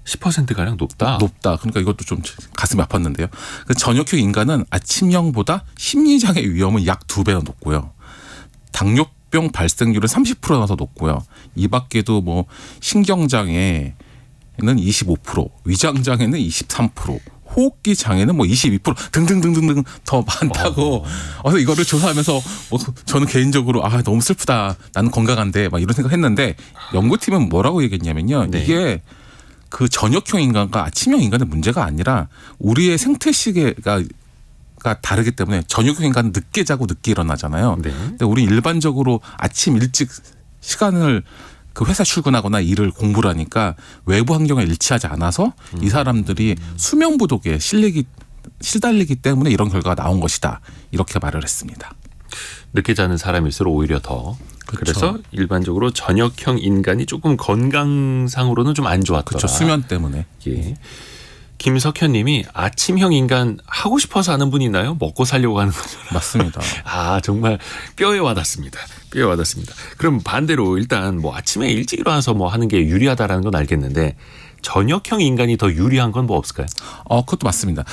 10%가량 높다. 그러니까 이것도 좀 가슴이 아팠는데요. 그 저녁형 인간은 아침형보다 심리장애 위험은 약 2배나 높고요. 당뇨병 발생률은 30%나 더 높고요. 이 밖에도 뭐 신경장애는 25%, 위장장애는 23%, 호흡기 장애는 뭐 22% 등등등등등 더 많다고. 그래서 이거를 조사하면서 저는 개인적으로 너무 슬프다. 나는 건강한데 막 이런 생각했는데 연구팀은 뭐라고 얘기했냐면요. 네. 이게 그 저녁형 인간과 아침형 인간의 문제가 아니라 우리의 생태 시계가 다르기 때문에 저녁형 인간은 늦게 자고 늦게 일어나잖아요. 네. 근데 우리 일반적으로 아침 일찍 시간을 그 회사 출근하거나 일을 공부를 하니까 외부 환경에 일치하지 않아서 이 사람들이 수면 부족에 실리기 시달리기 때문에 이런 결과가 나온 것이다. 이렇게 말을 했습니다. 늦게 자는 사람일수록 오히려 더. 그렇죠. 그래서 일반적으로 저녁형 인간이 조금 건강상으로는 좀 안 좋았더라. 그렇죠. 수면 때문에. 예. 김석현 님이 아침형 인간 하고 싶어서 하는 분 있나요? 먹고 살려고 하는 거죠. 맞습니다. 아, 정말 뼈에 와닿습니다. 뼈에 와닿습니다. 그럼 반대로 일단 뭐 아침에 일찍 일어나서 뭐 하는 게 유리하다라는 건 알겠는데 저녁형 인간이 더 유리한 건 뭐 없을까요? 그것도 맞습니다.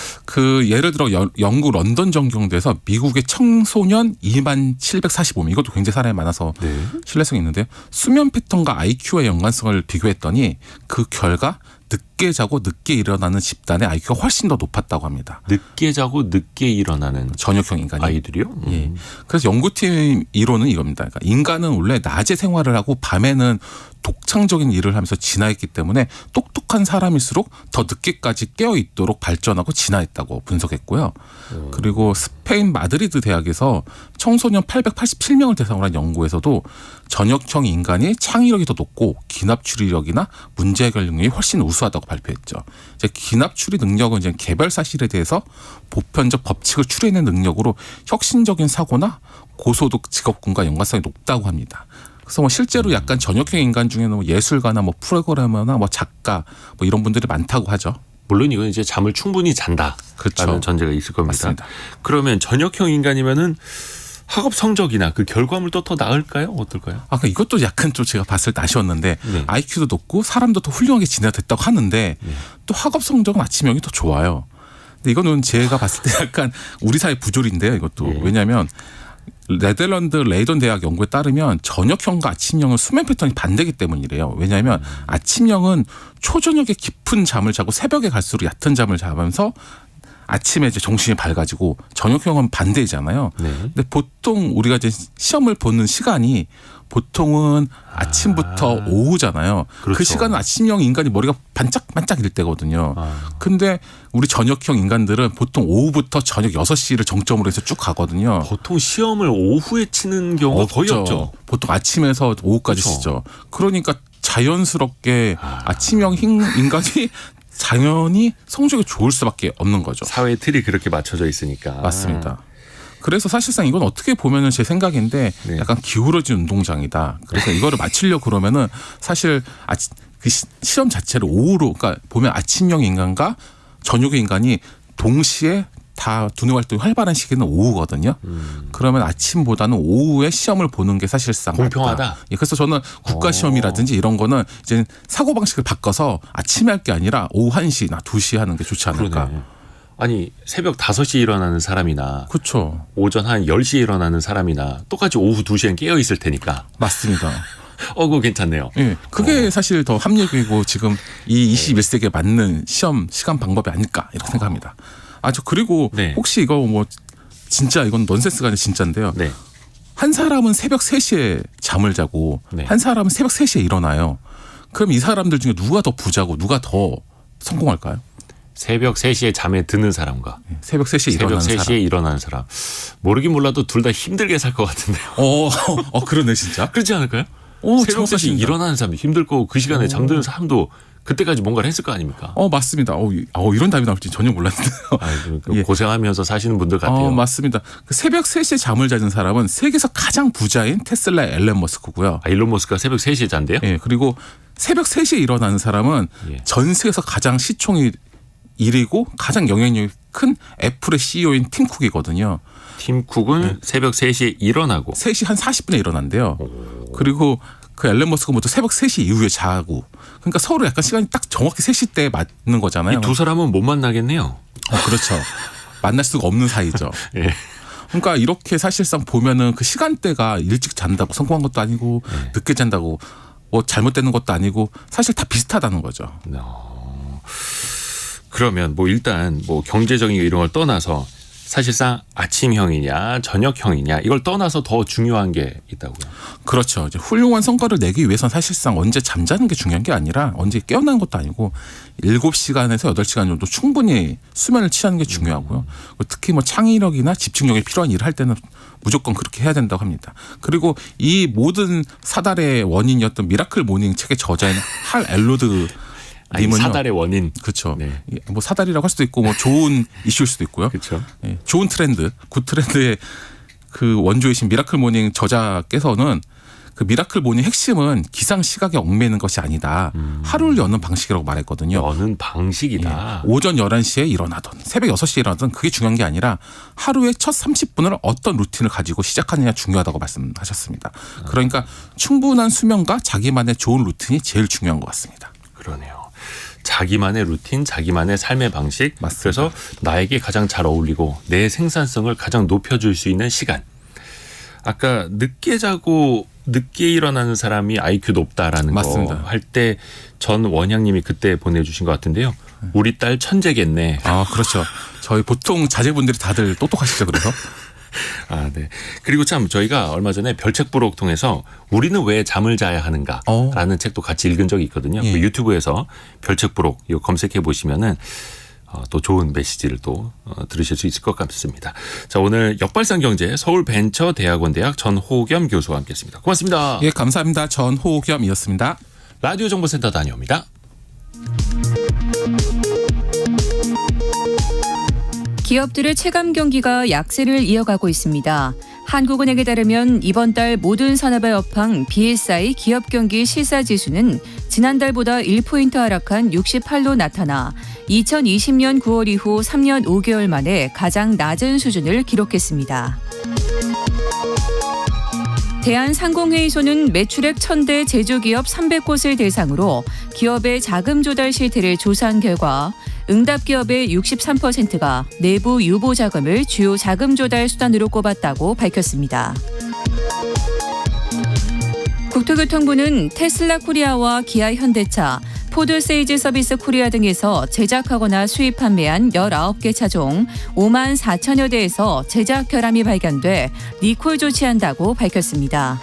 예를 들어 영국 런던 전경대에서 미국의 청소년 2745명 이것도 굉장히 사람이 많아서 네. 신뢰성이 있는데요. 수면 패턴과 IQ의 연관성을 비교했더니 그 결과 늦게 자고 늦게 일어나는 집단의 IQ가 훨씬 더 높았다고 합니다. 늦게 자고 늦게 일어나는 저녁형 인간이. 아이들이요? 예. 그래서 연구팀 이론은 이겁니다. 그러니까 인간은 원래 낮에 생활을 하고 밤에는 독창적인 일을 하면서 진화했기 때문에 똑똑한 사람일수록 더 늦게까지 깨어 있도록 발전하고 진화했다고 분석했고요. 그리고 스페인 마드리드 대학에서 청소년 887명을 대상으로 한 연구에서도 저녁형 인간이 창의력이 더 높고 기납 추리력이나 문제 해결 능력이 훨씬 우수하다고 발표했죠. 이제 기납 추리 능력은 이제 개별 사실에 대해서 보편적 법칙을 추려내는 능력으로 혁신적인 사고나 고소득 직업군과 연관성이 높다고 합니다. 그래서 뭐 실제로 약간 저녁형 인간 중에는 뭐 예술가나 뭐 프로그래머나 뭐 작가 뭐 이런 분들이 많다고 하죠. 물론 이건 이제 잠을 충분히 잔다라는 그렇죠. 전제가 있을 겁니다. 맞습니다. 그러면 저녁형 인간이면은 학업 성적이나 그 결과물도 더 나을까요? 어떨까요? 아까 이것도 약간 좀 제가 봤을 때 아쉬웠는데 네. IQ도 높고 사람도 더 훌륭하게 진화됐다고 하는데 또 학업 성적은 아침형이 더 좋아요. 근데 이거는 제가 봤을 때 약간 우리 사회 부조리인데요. 이것도 네. 왜냐하면 네덜란드 레이던 대학 연구에 따르면 저녁형과 아침형은 수면 패턴이 반대이기 때문이래요. 왜냐하면 아침형은 초저녁에 깊은 잠을 자고 새벽에 갈수록 얕은 잠을 자면서 아침에 이제 정신이 밝아지고 저녁형은 반대잖아요. 네. 근데 보통 우리가 이제 시험을 보는 시간이 보통은 아침부터 오후잖아요. 그렇죠. 그 시간은 아침형 인간이 머리가 반짝반짝일 때거든요. 근데 우리 저녁형 인간들은 보통 오후부터 저녁 6시를 정점으로 해서 쭉 가거든요. 보통 시험을 오후에 치는 경우가 거의 없죠. 보통 아침에서 오후까지 그렇죠. 치죠. 그러니까 자연스럽게 아침형 인간이 당연히 성적이 좋을 수밖에 없는 거죠. 사회 틀이 그렇게 맞춰져 있으니까. 맞습니다. 그래서 사실상 이건 어떻게 보면은 제 생각인데 네. 약간 기울어진 운동장이다. 그래서 이거를 맞추려고 그러면은 사실 그 시험 자체를 오후로 그러니까 보면 아침형 인간과 저녁형 인간이 동시에 다 두뇌 활동이 활발한 시기는 오후거든요. 그러면 아침보다는 오후에 시험을 보는 게 사실상 공평하다. 맞다. 예, 그래서 저는 국가 시험이라든지 이런 거는 이제 사고 방식을 바꿔서 아침에 할 게 아니라 오후 1시나 2시 하는 게 좋지 않을까. 그러네. 아니 새벽 5시에 일어나는 사람이나 그렇죠. 오전 한 10시에 일어나는 사람이나 똑같이 오후 2시엔 깨어 있을 테니까 맞습니다. 그거 괜찮네요. 예, 그게 사실 더 합리적이고 지금 이 21세기에 맞는 시험 시간 방법이 아닐까 이렇게 생각합니다. 저 그리고 네. 혹시 이거 뭐 진짜 이건 넌센스가 아니라 진짜인데요. 네. 한 사람은 새벽 3시에 잠을 자고 네. 한 사람은 새벽 3시에 일어나요. 그럼 이 사람들 중에 누가 더 부자고 누가 더 성공할까요? 새벽 3시에 잠에 드는 사람과 새벽 3시에 새벽 일어나는 3시에 사람. 일어나는 사람. 모르긴 몰라도 둘 다 힘들게 살 것 같은데요. 그러네 진짜. 그렇지 않을까요? 새벽 3시에 정확하십니다. 일어나는 사람도 힘들 거고 그 시간에 잠드는 사람도 그때까지 뭔가를 했을 거 아닙니까? 맞습니다. 이런 답이 나올지 전혀 몰랐는데요. 예. 고생하면서 사시는 분들 같아요. 맞습니다. 그 새벽 3시에 잠을 자는 사람은 세계에서 가장 부자인 테슬라의 앨런 머스크고요. 일론 머스크가 새벽 3시에 잔대요? 예, 그리고 새벽 3시에 일어나는 사람은 예. 전 세계에서 가장 시총이 1위고 가장 영향력이 큰 애플의 CEO인 팀 쿡이거든요. 팀 쿡은 새벽 3시에 일어나고 3시 한 40분에 일어난대요. 그리고 그 앨런 머스크 모두 새벽 3시 이후에 자고. 그러니까 서로 약간 시간이 딱 정확히 3시 때 맞는 거잖아요. 이 두 사람은 못 만나겠네요. 그렇죠. 만날 수가 없는 사이죠. 예. 그러니까 이렇게 사실상 보면은 그 시간대가 일찍 잔다고 성공한 것도 아니고 늦게 잔다고 뭐 잘못되는 것도 아니고 사실 다 비슷하다는 거죠. 그러면 뭐 일단 뭐 경제적인 이런 걸 떠나서 사실상 아침형이냐 저녁형이냐 이걸 떠나서 더 중요한 게 있다고요. 그렇죠. 이제 훌륭한 성과를 내기 위해서는 사실상 언제 잠자는 게 중요한 게 아니라 언제 깨어나는 것도 아니고 7시간에서 8시간 정도 충분히 수면을 취하는 게 중요하고요. 특히 뭐 창의력이나 집중력이 필요한 일을 할 때는 무조건 그렇게 해야 된다고 합니다. 그리고 이 모든 사달의 원인이었던 미라클 모닝 책의 저자인 할 엘로드 님은요. 사달의 원인. 그렇죠. 네. 뭐 사달이라고 할 수도 있고 뭐 좋은 이슈일 수도 있고요. 그렇죠. 예, 좋은 트렌드, 굿 트렌드의 그 원조이신 미라클 모닝 저자께서는 그 미라클 모닝 핵심은 기상 시각에 얽매이는 것이 아니다. 하루를 여는 방식이라고 말했거든요. 여는 방식이다. 예, 오전 11시에 일어나든 새벽 6시에 일어나든 그게 중요한 게 아니라 하루의 첫 30분을 어떤 루틴을 가지고 시작하느냐 중요하다고 말씀하셨습니다. 그러니까 충분한 수면과 자기만의 좋은 루틴이 제일 중요한 것 같습니다. 그러네요. 자기만의 루틴, 자기만의 삶의 방식. 맞습니다. 그래서 나에게 가장 잘 어울리고 내 생산성을 가장 높여줄 수 있는 시간. 아까 늦게 자고 늦게 일어나는 사람이 IQ 높다라는 맞습니다. 거 할 때 전 원장님이 그때 보내주신 것 같은데요. 우리 딸 천재겠네. 아, 그렇죠. 저희 보통 자제분들이 다들 똑똑하시죠, 그래서. 아, 네. 그리고 참 저희가 얼마 전에 별책부록 통해서 우리는 왜 잠을 자야 하는가라는 책도 같이 읽은 적이 있거든요. 예. 그 유튜브에서 별책부록 이거 검색해 보시면은 또 좋은 메시지를 또 들으실 수 있을 것 같습니다. 자, 오늘 역발상 경제 서울벤처대학원대학 전호겸 교수와 함께했습니다. 고맙습니다. 예, 감사합니다. 전호겸이었습니다. 라디오 정보센터 다녀옵니다. 기업들의 체감 경기가 약세를 이어가고 있습니다. 한국은행에 따르면 이번 달 모든 산업의 업황 BSI 기업 경기 실사 지수는 지난달보다 1포인트 하락한 68로 나타나 2020년 9월 이후 3년 5개월 만에 가장 낮은 수준을 기록했습니다. 대한상공회의소는 매출액 1000대 제조기업 300곳을 대상으로 기업의 자금 조달 실태를 조사한 결과 응답 기업의 63%가 내부 유보 자금을 주요 자금 조달 수단으로 꼽았다고 밝혔습니다. 국토교통부는 테슬라 코리아와 기아 현대차, 포드 세이즈 서비스 코리아 등에서 제작하거나 수입 판매한 19개 차종 5만 4천여 대에서 제작 결함이 발견돼 리콜 조치한다고 밝혔습니다.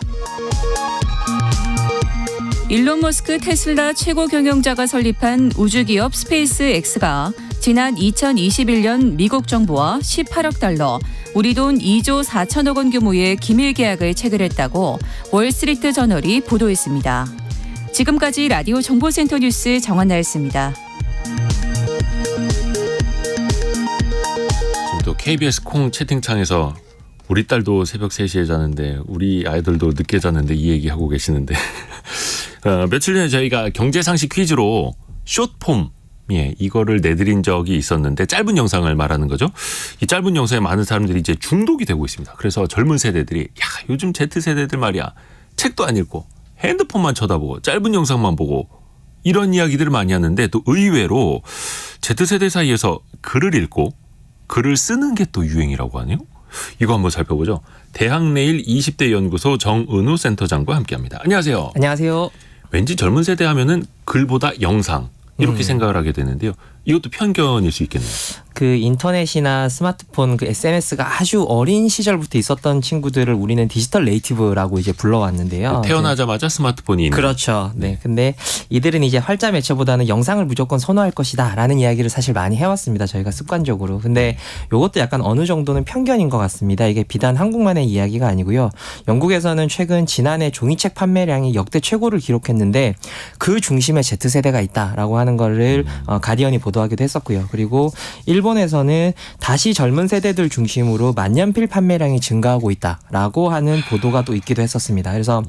일론 머스크 테슬라 최고 경영자가 설립한 우주기업 스페이스 X가 지난 2021년 미국 정부와 18억 달러, 우리 돈 2조 4천억 원 규모의 기밀 계약을 체결했다고 월스트리트 저널이 보도했습니다. 지금까지 라디오 정보센터 뉴스 정한나였습니다. 지금 또 KBS 콩 채팅창에서 우리 딸도 새벽 3시에 자는데 우리 아이들도 늦게 자는데 이 얘기하고 계시는데 며칠 전에 저희가 경제상식 퀴즈로 숏폼 이거를 내드린 적이 있었는데 짧은 영상을 말하는 거죠. 이 짧은 영상에 많은 사람들이 이제 중독이 되고 있습니다. 그래서 젊은 세대들이 야 요즘 Z세대들 말이야 책도 안 읽고 핸드폰만 쳐다보고 짧은 영상만 보고 이런 이야기들을 많이 하는데 또 의외로 Z세대 사이에서 글을 읽고 글을 쓰는 게 또 유행이라고 하네요. 이거 한번 살펴보죠. 대학내일 20대 연구소 정은우 센터장과 함께합니다. 안녕하세요. 안녕하세요. 왠지 젊은 세대 하면은 글보다 영상 이렇게 생각을 하게 되는데요. 이것도 편견일 수 있겠네요. 그 인터넷이나 스마트폰 그 SNS가 아주 어린 시절부터 있었던 친구들을 우리는 디지털 네이티브라고 이제 불러왔는데요. 태어나자마자 스마트폰이 있는. 그렇죠. 네. 근데 이들은 이제 활자 매체보다는 영상을 무조건 선호할 것이다라는 이야기를 사실 많이 해왔습니다. 저희가 습관적으로. 근데 이것도 약간 어느 정도는 편견인 것 같습니다. 이게 비단 한국만의 이야기가 아니고요. 영국에서는 최근 지난해 종이책 판매량이 역대 최고를 기록했는데 그 중심에 Z세대가 있다라고 하는 거를 가디언이 보도하기도 했었고요. 그리고 일본에서는 다시 젊은 세대들 중심으로 만년필 판매량이 증가하고 있다라고 하는 보도가 또 있기도 했었습니다. 그래서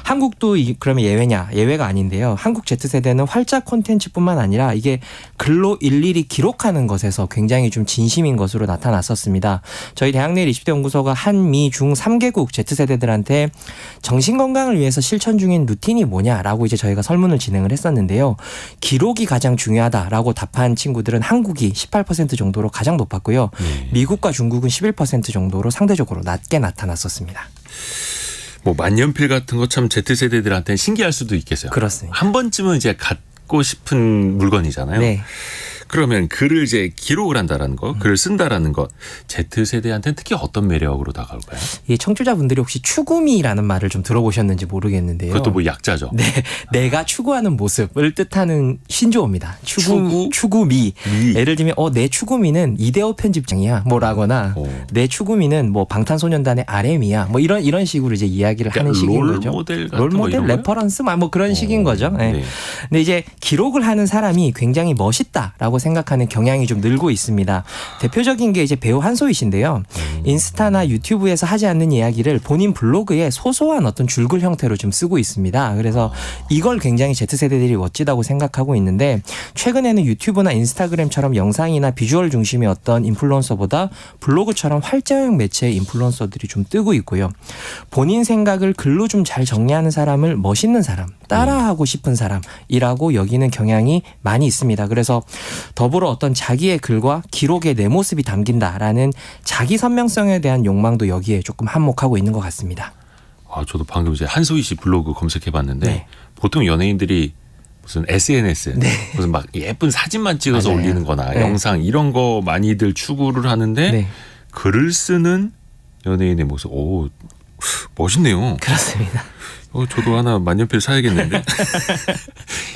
한국도 그러면 예외냐? 예외가 아닌데요. 한국 Z세대는 활자 콘텐츠뿐만 아니라 이게 글로 일일이 기록하는 것에서 굉장히 좀 진심인 것으로 나타났었습니다. 저희 대학내일 20대 연구소가 한미 중 3개국 Z세대들한테 정신건강을 위해서 실천 중인 루틴이 뭐냐라고 이제 저희가 설문을 진행을 했었는데요. 기록이 가장 중요하다라고 답한 친구들은 한국이 18% 정도로 가장 높았고요. 미국과 중국은 11% 정도로 상대적으로 낮게 나타났었습니다. 뭐 만년필 같은 거 참 Z세대들한테는 신기할 수도 있겠어요. 그렇습니다. 한 번쯤은 이제 갖고 싶은 물건이잖아요. 네. 그러면 글을 이제 기록을 한다라는 거, 글을 쓴다라는 것, Z세대한테는 특히 어떤 매력으로 다가올까요? 이 청취자분들이 혹시 추구미라는 말을 좀 들어보셨는지 모르겠는데요. 그것도 뭐 약자죠. 네, 내가 추구하는 모습을 뜻하는 신조어입니다. 추구? 추구미. 미. 예를 들면 내 추구미는 이대호 편집장이야. 뭐라거나 오. 내 추구미는 뭐 방탄소년단의 RM이야. 뭐 이런 식으로 이제 이야기를 하는 식인 롤 거죠. 모델 같은 롤 거 모델, 이런 거요? 레퍼런스 뭐 그런 식인 거죠. 네. 네. 근데 이제 기록을 하는 사람이 굉장히 멋있다라고 생각하는 경향이 좀 늘고 있습니다. 대표적인 게 이제 배우 한소희 씨인데요. 인스타나 유튜브에서 하지 않는 이야기를 본인 블로그에 소소한 어떤 줄글 형태로 좀 쓰고 있습니다. 그래서 이걸 굉장히 Z세대들이 멋지다고 생각하고 있는데 최근에는 유튜브나 인스타그램처럼 영상이나 비주얼 중심의 어떤 인플루언서보다 블로그처럼 활자형 매체의 인플루언서들이 좀 뜨고 있고요. 본인 생각을 글로 좀 잘 정리하는 사람을 멋있는 사람, 따라하고 싶은 사람이라고 여기는 경향이 많이 있습니다. 그래서 더불어 어떤 자기의 글과 기록에 내 모습이 담긴다라는 자기 선명성에 대한 욕망도 여기에 조금 한몫하고 있는 것 같습니다. 아, 저도 방금 이제 한소희 씨 블로그 검색해봤는데 네. 보통 연예인들이 무슨 SNS, 무슨 막 예쁜 사진만 찍어서 맞아요. 올리는 거나 네. 영상 이런 거 많이들 추구를 하는데 네, 글을 쓰는 연예인의 모습, 오, 멋있네요. 그렇습니다. 저도 하나 만년필 사야겠는데.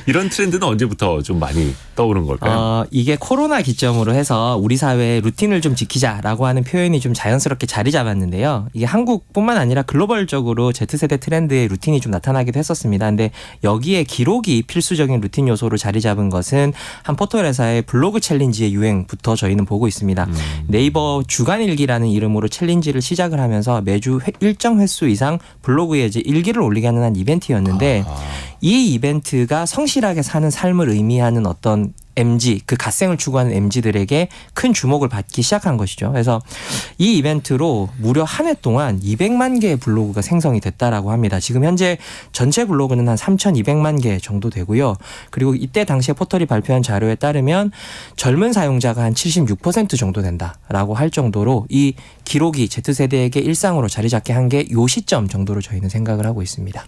이런 트렌드는 언제부터 좀 많이 떠오른 걸까요? 이게 코로나 기점으로 해서 우리 사회의 루틴을 좀 지키자라고 하는 표현이 좀 자연스럽게 자리 잡았는데요. 이게 한국뿐만 아니라 글로벌적으로 Z세대 트렌드의 루틴이 좀 나타나기도 했었습니다. 근데 여기에 기록이 필수적인 루틴 요소로 자리 잡은 것은 한 포털 회사의 블로그 챌린지의 유행부터 저희는 보고 있습니다. 네이버 주간일기라는 이름으로 챌린지를 시작을 하면서 매주 일정 횟수 이상 블로그에 이제 일기를 올리게 하는 한 이벤트였는데 이 이벤트가 성실하게 사는 삶을 의미하는 어떤 MZ, 그 갓생을 추구하는 MZ들에게 큰 주목을 받기 시작한 것이죠. 그래서 이 이벤트로 무려 한 해 동안 200만 개의 블로그가 생성이 됐다라고 합니다. 지금 현재 전체 블로그는 한 3,200만 개 정도 되고요. 그리고 이때 당시에 포털이 발표한 자료에 따르면 젊은 사용자가 한 76% 정도 된다라고 할 정도로 이 기록이 Z세대에게 일상으로 자리 잡게 한 게 요 시점 정도로 저희는 생각을 하고 있습니다.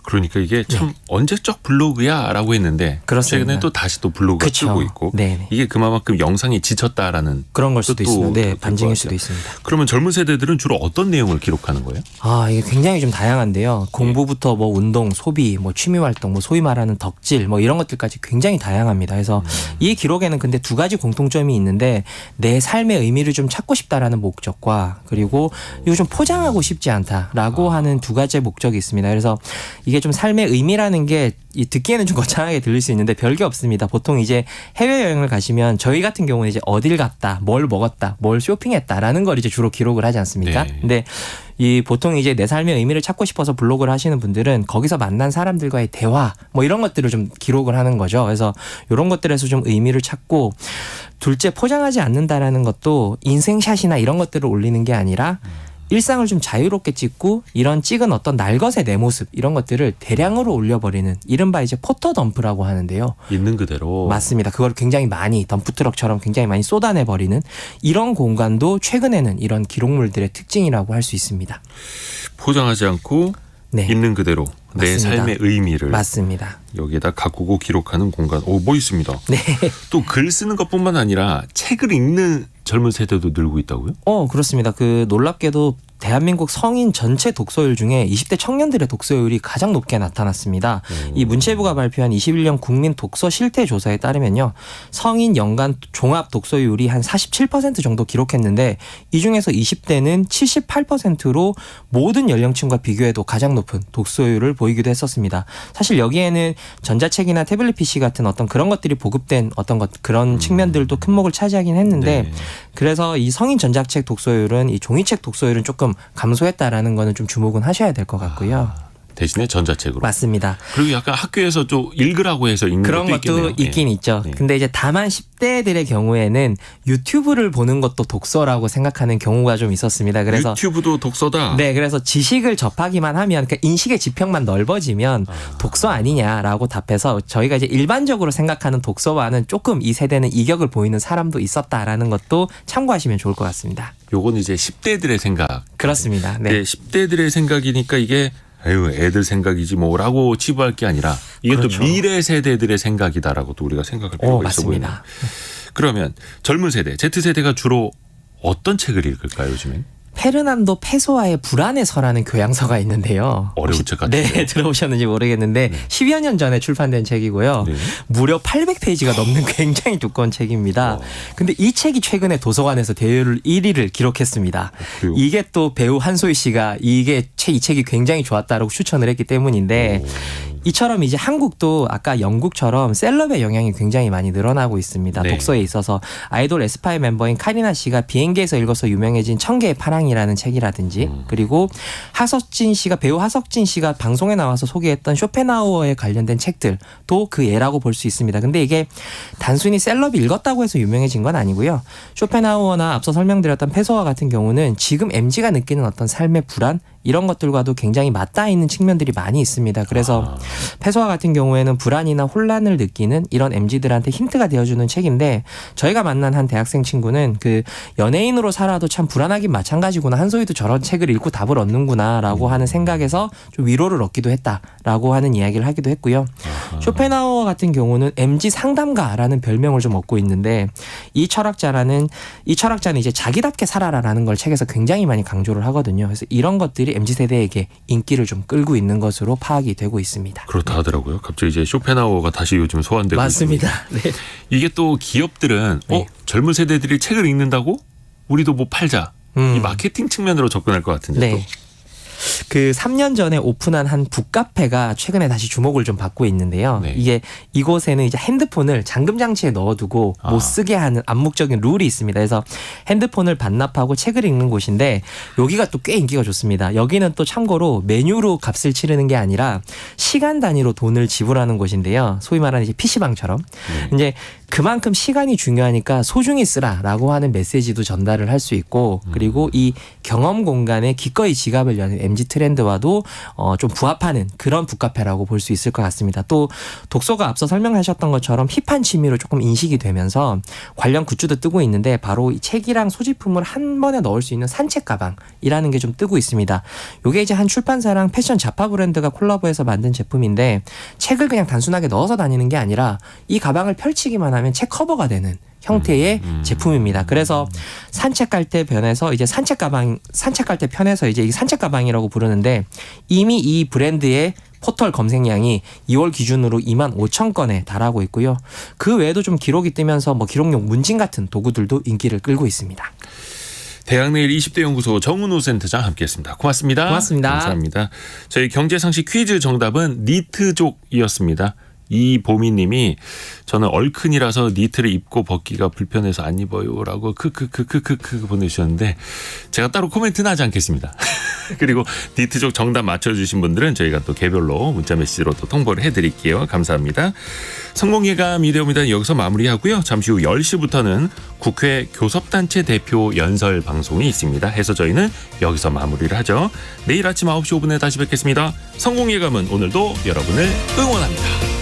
그러니까 이게 참 언제적 블로그야라고 했는데 그렇습니다. 최근에 또 다시 또 블로그가 그쵸. 뜨고 있고 네네. 이게 그만큼 영상이 지쳤다라는 그런 걸 수도 뜻도 있습니다. 네, 될 반증일 것 수도 같아요. 있습니다. 그러면 젊은 세대들은 주로 어떤 내용을 기록하는 거예요? 이게 굉장히 좀 다양한데요. 공부부터 뭐 운동, 소비, 뭐 취미 활동, 뭐 소위 말하는 덕질, 뭐 이런 것들까지 굉장히 다양합니다. 그래서 이 기록에는 근데 두 가지 공통점이 있는데 내 삶의 의미를 좀 찾고 싶다라는 목적과 그리고 이거 좀 포장하고 싶지 않다라고 하는 두 가지의 목적이 있습니다. 그래서 이게 좀 삶의 의미라는 게 듣기에는 좀 거창하게 들릴 수 있는데 별게 없습니다. 보통 이제 해외여행을 가시면 저희 같은 경우는 이제 어딜 갔다, 뭘 먹었다, 뭘 쇼핑했다라는 걸 이제 주로 기록을 하지 않습니까? 네. 근데 이 보통 이제 내 삶의 의미를 찾고 싶어서 블로그를 하시는 분들은 거기서 만난 사람들과의 대화 뭐 이런 것들을 좀 기록을 하는 거죠. 그래서 이런 것들에서 좀 의미를 찾고 둘째 포장하지 않는다라는 것도 인생샷이나 이런 것들을 올리는 게 아니라 일상을 좀 자유롭게 찍고 이런 찍은 어떤 날것의 내 모습 이런 것들을 대량으로 올려버리는 이른바 이제 포토덤프라고 하는데요. 있는 그대로. 맞습니다. 그걸 굉장히 많이 덤프트럭처럼 굉장히 많이 쏟아내버리는 이런 공간도 최근에는 이런 기록물들의 특징이라고 할 수 있습니다. 포장하지 않고 네. 있는 그대로 내 맞습니다. 삶의 의미를 맞습니다. 여기에다 가꾸고 기록하는 공간. 오, 멋있습니다. 네. 또 글 쓰는 것뿐만 아니라 책을 읽는 젊은 세대도 늘고 있다고요? 그렇습니다. 그 놀랍게도 대한민국 성인 전체 독서율 중에 20대 청년들의 독서율이 가장 높게 나타났습니다. 이 문체부가 발표한 21년 국민 독서 실태 조사에 따르면요. 성인 연간 종합 독서율이 한 47% 정도 기록했는데 이 중에서 20대는 78%로 모든 연령층과 비교해도 가장 높은 독서율을 보이기도 했었습니다. 사실 여기에는 전자책이나 태블릿 PC 같은 어떤 그런 것들이 보급된 어떤 그런 측면들도 큰 목을 차지하긴 했는데 네. 그래서 이 성인 전자책 독서율은 이 종이책 독서율은 조금 감소했다라는 거는 좀 주목은 하셔야 될 것 같고요. 대신에 전자책으로. 맞습니다. 그리고 약간 학교에서 좀 읽으라고 해서 읽는 그런 것도 것도 있겠네요. 있긴 있죠. 네. 근데 이제 다만 10대들의 경우에는 유튜브를 보는 것도 독서라고 생각하는 경우가 좀 있었습니다. 그래서 유튜브도 독서다. 네, 그래서 지식을 접하기만 하면 그러니까 인식의 지평만 넓어지면 독서 아니냐라고 답해서 저희가 이제 일반적으로 생각하는 독서와는 조금 이 세대는 이격을 보이는 사람도 있었다라는 것도 참고하시면 좋을 것 같습니다. 요건 이제 10대들의 생각. 그렇습니다. 네. 네, 10대들의 생각이니까 이게 에휴, 애들 생각이지 뭐라고 치부할 게 아니라 이게 그렇죠. 또 미래 세대들의 생각이다라고 또 우리가 생각할 필요가 있어 보이네요. 맞습니다. 그러면 젊은 세대, Z세대가 주로 어떤 책을 읽을까요, 요즘엔? 페르난도 페소아의 불안의 서라는 교양서가 있는데요. 어려운 혹시- 책 같은데요. 네, 들어보셨는지 모르겠는데 10여 년 전에 출판된 책이고요. 네. 무려 800페이지가 넘는 굉장히 두꺼운 책입니다. 근데 이 책이 최근에 도서관에서 대여율 1위를 기록했습니다. 그래요? 이게 또 배우 한소희 씨가 이 책이 굉장히 좋았다라고 추천을 했기 때문인데 이처럼 이제 한국도 아까 영국처럼 셀럽의 영향이 굉장히 많이 늘어나고 있습니다. 네. 독서에 있어서 아이돌 에스파의 멤버인 카리나 씨가 비행기에서 읽어서 유명해진 천개의 파랑이라는 책이라든지 그리고 배우 하석진 씨가 방송에 나와서 소개했던 쇼펜하우어에 관련된 책들도 그 예라고 볼 수 있습니다. 근데 이게 단순히 셀럽이 읽었다고 해서 유명해진 건 아니고요. 쇼펜하우어나 앞서 설명드렸던 페소아 같은 경우는 지금 MZ가 느끼는 어떤 삶의 불안 이런 것들과도 굉장히 맞닿아 있는 측면들이 많이 있습니다. 그래서 페소아 같은 경우에는 불안이나 혼란을 느끼는 이런 MZ들한테 힌트가 되어주는 책인데 저희가 만난 한 대학생 친구는 그 연예인으로 살아도 참 불안하긴 마찬가지구나. 한소희도 저런 책을 읽고 답을 얻는구나라고 하는 생각에서 좀 위로를 얻기도 했다라고 하는 이야기를 하기도 했고요. 쇼펜하우어 같은 경우는 MZ 상담가라는 별명을 좀 얻고 있는데 이 철학자는 이제 자기답게 살아라라는 걸 책에서 굉장히 많이 강조를 하거든요. 그래서 이런 것들이 MZ세대에게 인기를 좀 끌고 있는 것으로 파악이 되고 있습니다. 그렇다 하더라고요. 갑자기 이제 쇼펜하우어가 다시 요즘 소환되고 맞습니다. 있습니다. 네. 이게 또 기업들은 네. 젊은 세대들이 책을 읽는다고? 우리도 뭐 팔자. 이 마케팅 측면으로 접근할 것 같은데 또. 네. 그 3년 전에 오픈한 한 북카페가 최근에 다시 주목을 좀 받고 있는데요. 네. 이게 이곳에는 이제 핸드폰을 잠금 장치에 넣어두고 못 쓰게 하는 암묵적인 룰이 있습니다. 그래서 핸드폰을 반납하고 책을 읽는 곳인데 여기가 또 꽤 인기가 좋습니다. 여기는 또 참고로 메뉴로 값을 치르는 게 아니라 시간 단위로 돈을 지불하는 곳인데요. 소위 말하는 이제 PC방처럼. 이제 그만큼 시간이 중요하니까 소중히 쓰라라고 하는 메시지도 전달을 할 수 있고 그리고 이 경험 공간에 기꺼이 지갑을 여는 MZ 트렌드와도 좀 부합하는 그런 북카페라고 볼 수 있을 것 같습니다. 또 독서가 앞서 설명하셨던 것처럼 힙한 취미로 조금 인식이 되면서 관련 굿즈도 뜨고 있는데 바로 이 책이랑 소지품을 한 번에 넣을 수 있는 산책 가방이라는 게 좀 뜨고 있습니다. 이게 이제 한 출판사랑 패션 잡화 브랜드가 콜라보해서 만든 제품인데 책을 그냥 단순하게 넣어서 다니는 게 아니라 이 가방을 펼치기만 하면 책 커버가 되는 형태의 제품입니다. 그래서 산책 갈 때 편해서 이제 산책 갈 때 편해서 이제 이 산책 가방이라고 부르는데 이미 이 브랜드의 포털 검색량이 2월 기준으로 25,000건에 달하고 있고요. 그 외에도 좀 기록이 뜨면서 뭐 기록용 문진 같은 도구들도 인기를 끌고 있습니다. 대학내일 20대 연구소 정은호 센터장 함께했습니다. 고맙습니다. 고맙습니다. 감사합니다. 저희 경제상식 퀴즈 정답은 니트족이었습니다. 이보미님이 저는 얼큰이라서 니트를 입고 벗기가 불편해서 안 입어요라고 크크크크크 보내주셨는데 제가 따로 코멘트는 하지 않겠습니다. 그리고 니트족 정답 맞춰주신 분들은 저희가 또 개별로 문자 메시지로 또 통보를 해드릴게요. 감사합니다. 성공예감 이대호입니다. 여기서 마무리하고요. 잠시 후 10시부터는 국회 교섭단체 대표 연설 방송이 있습니다. 해서 저희는 여기서 마무리를 하죠. 내일 아침 9시 5분에 다시 뵙겠습니다. 성공예감은 오늘도 여러분을 응원합니다.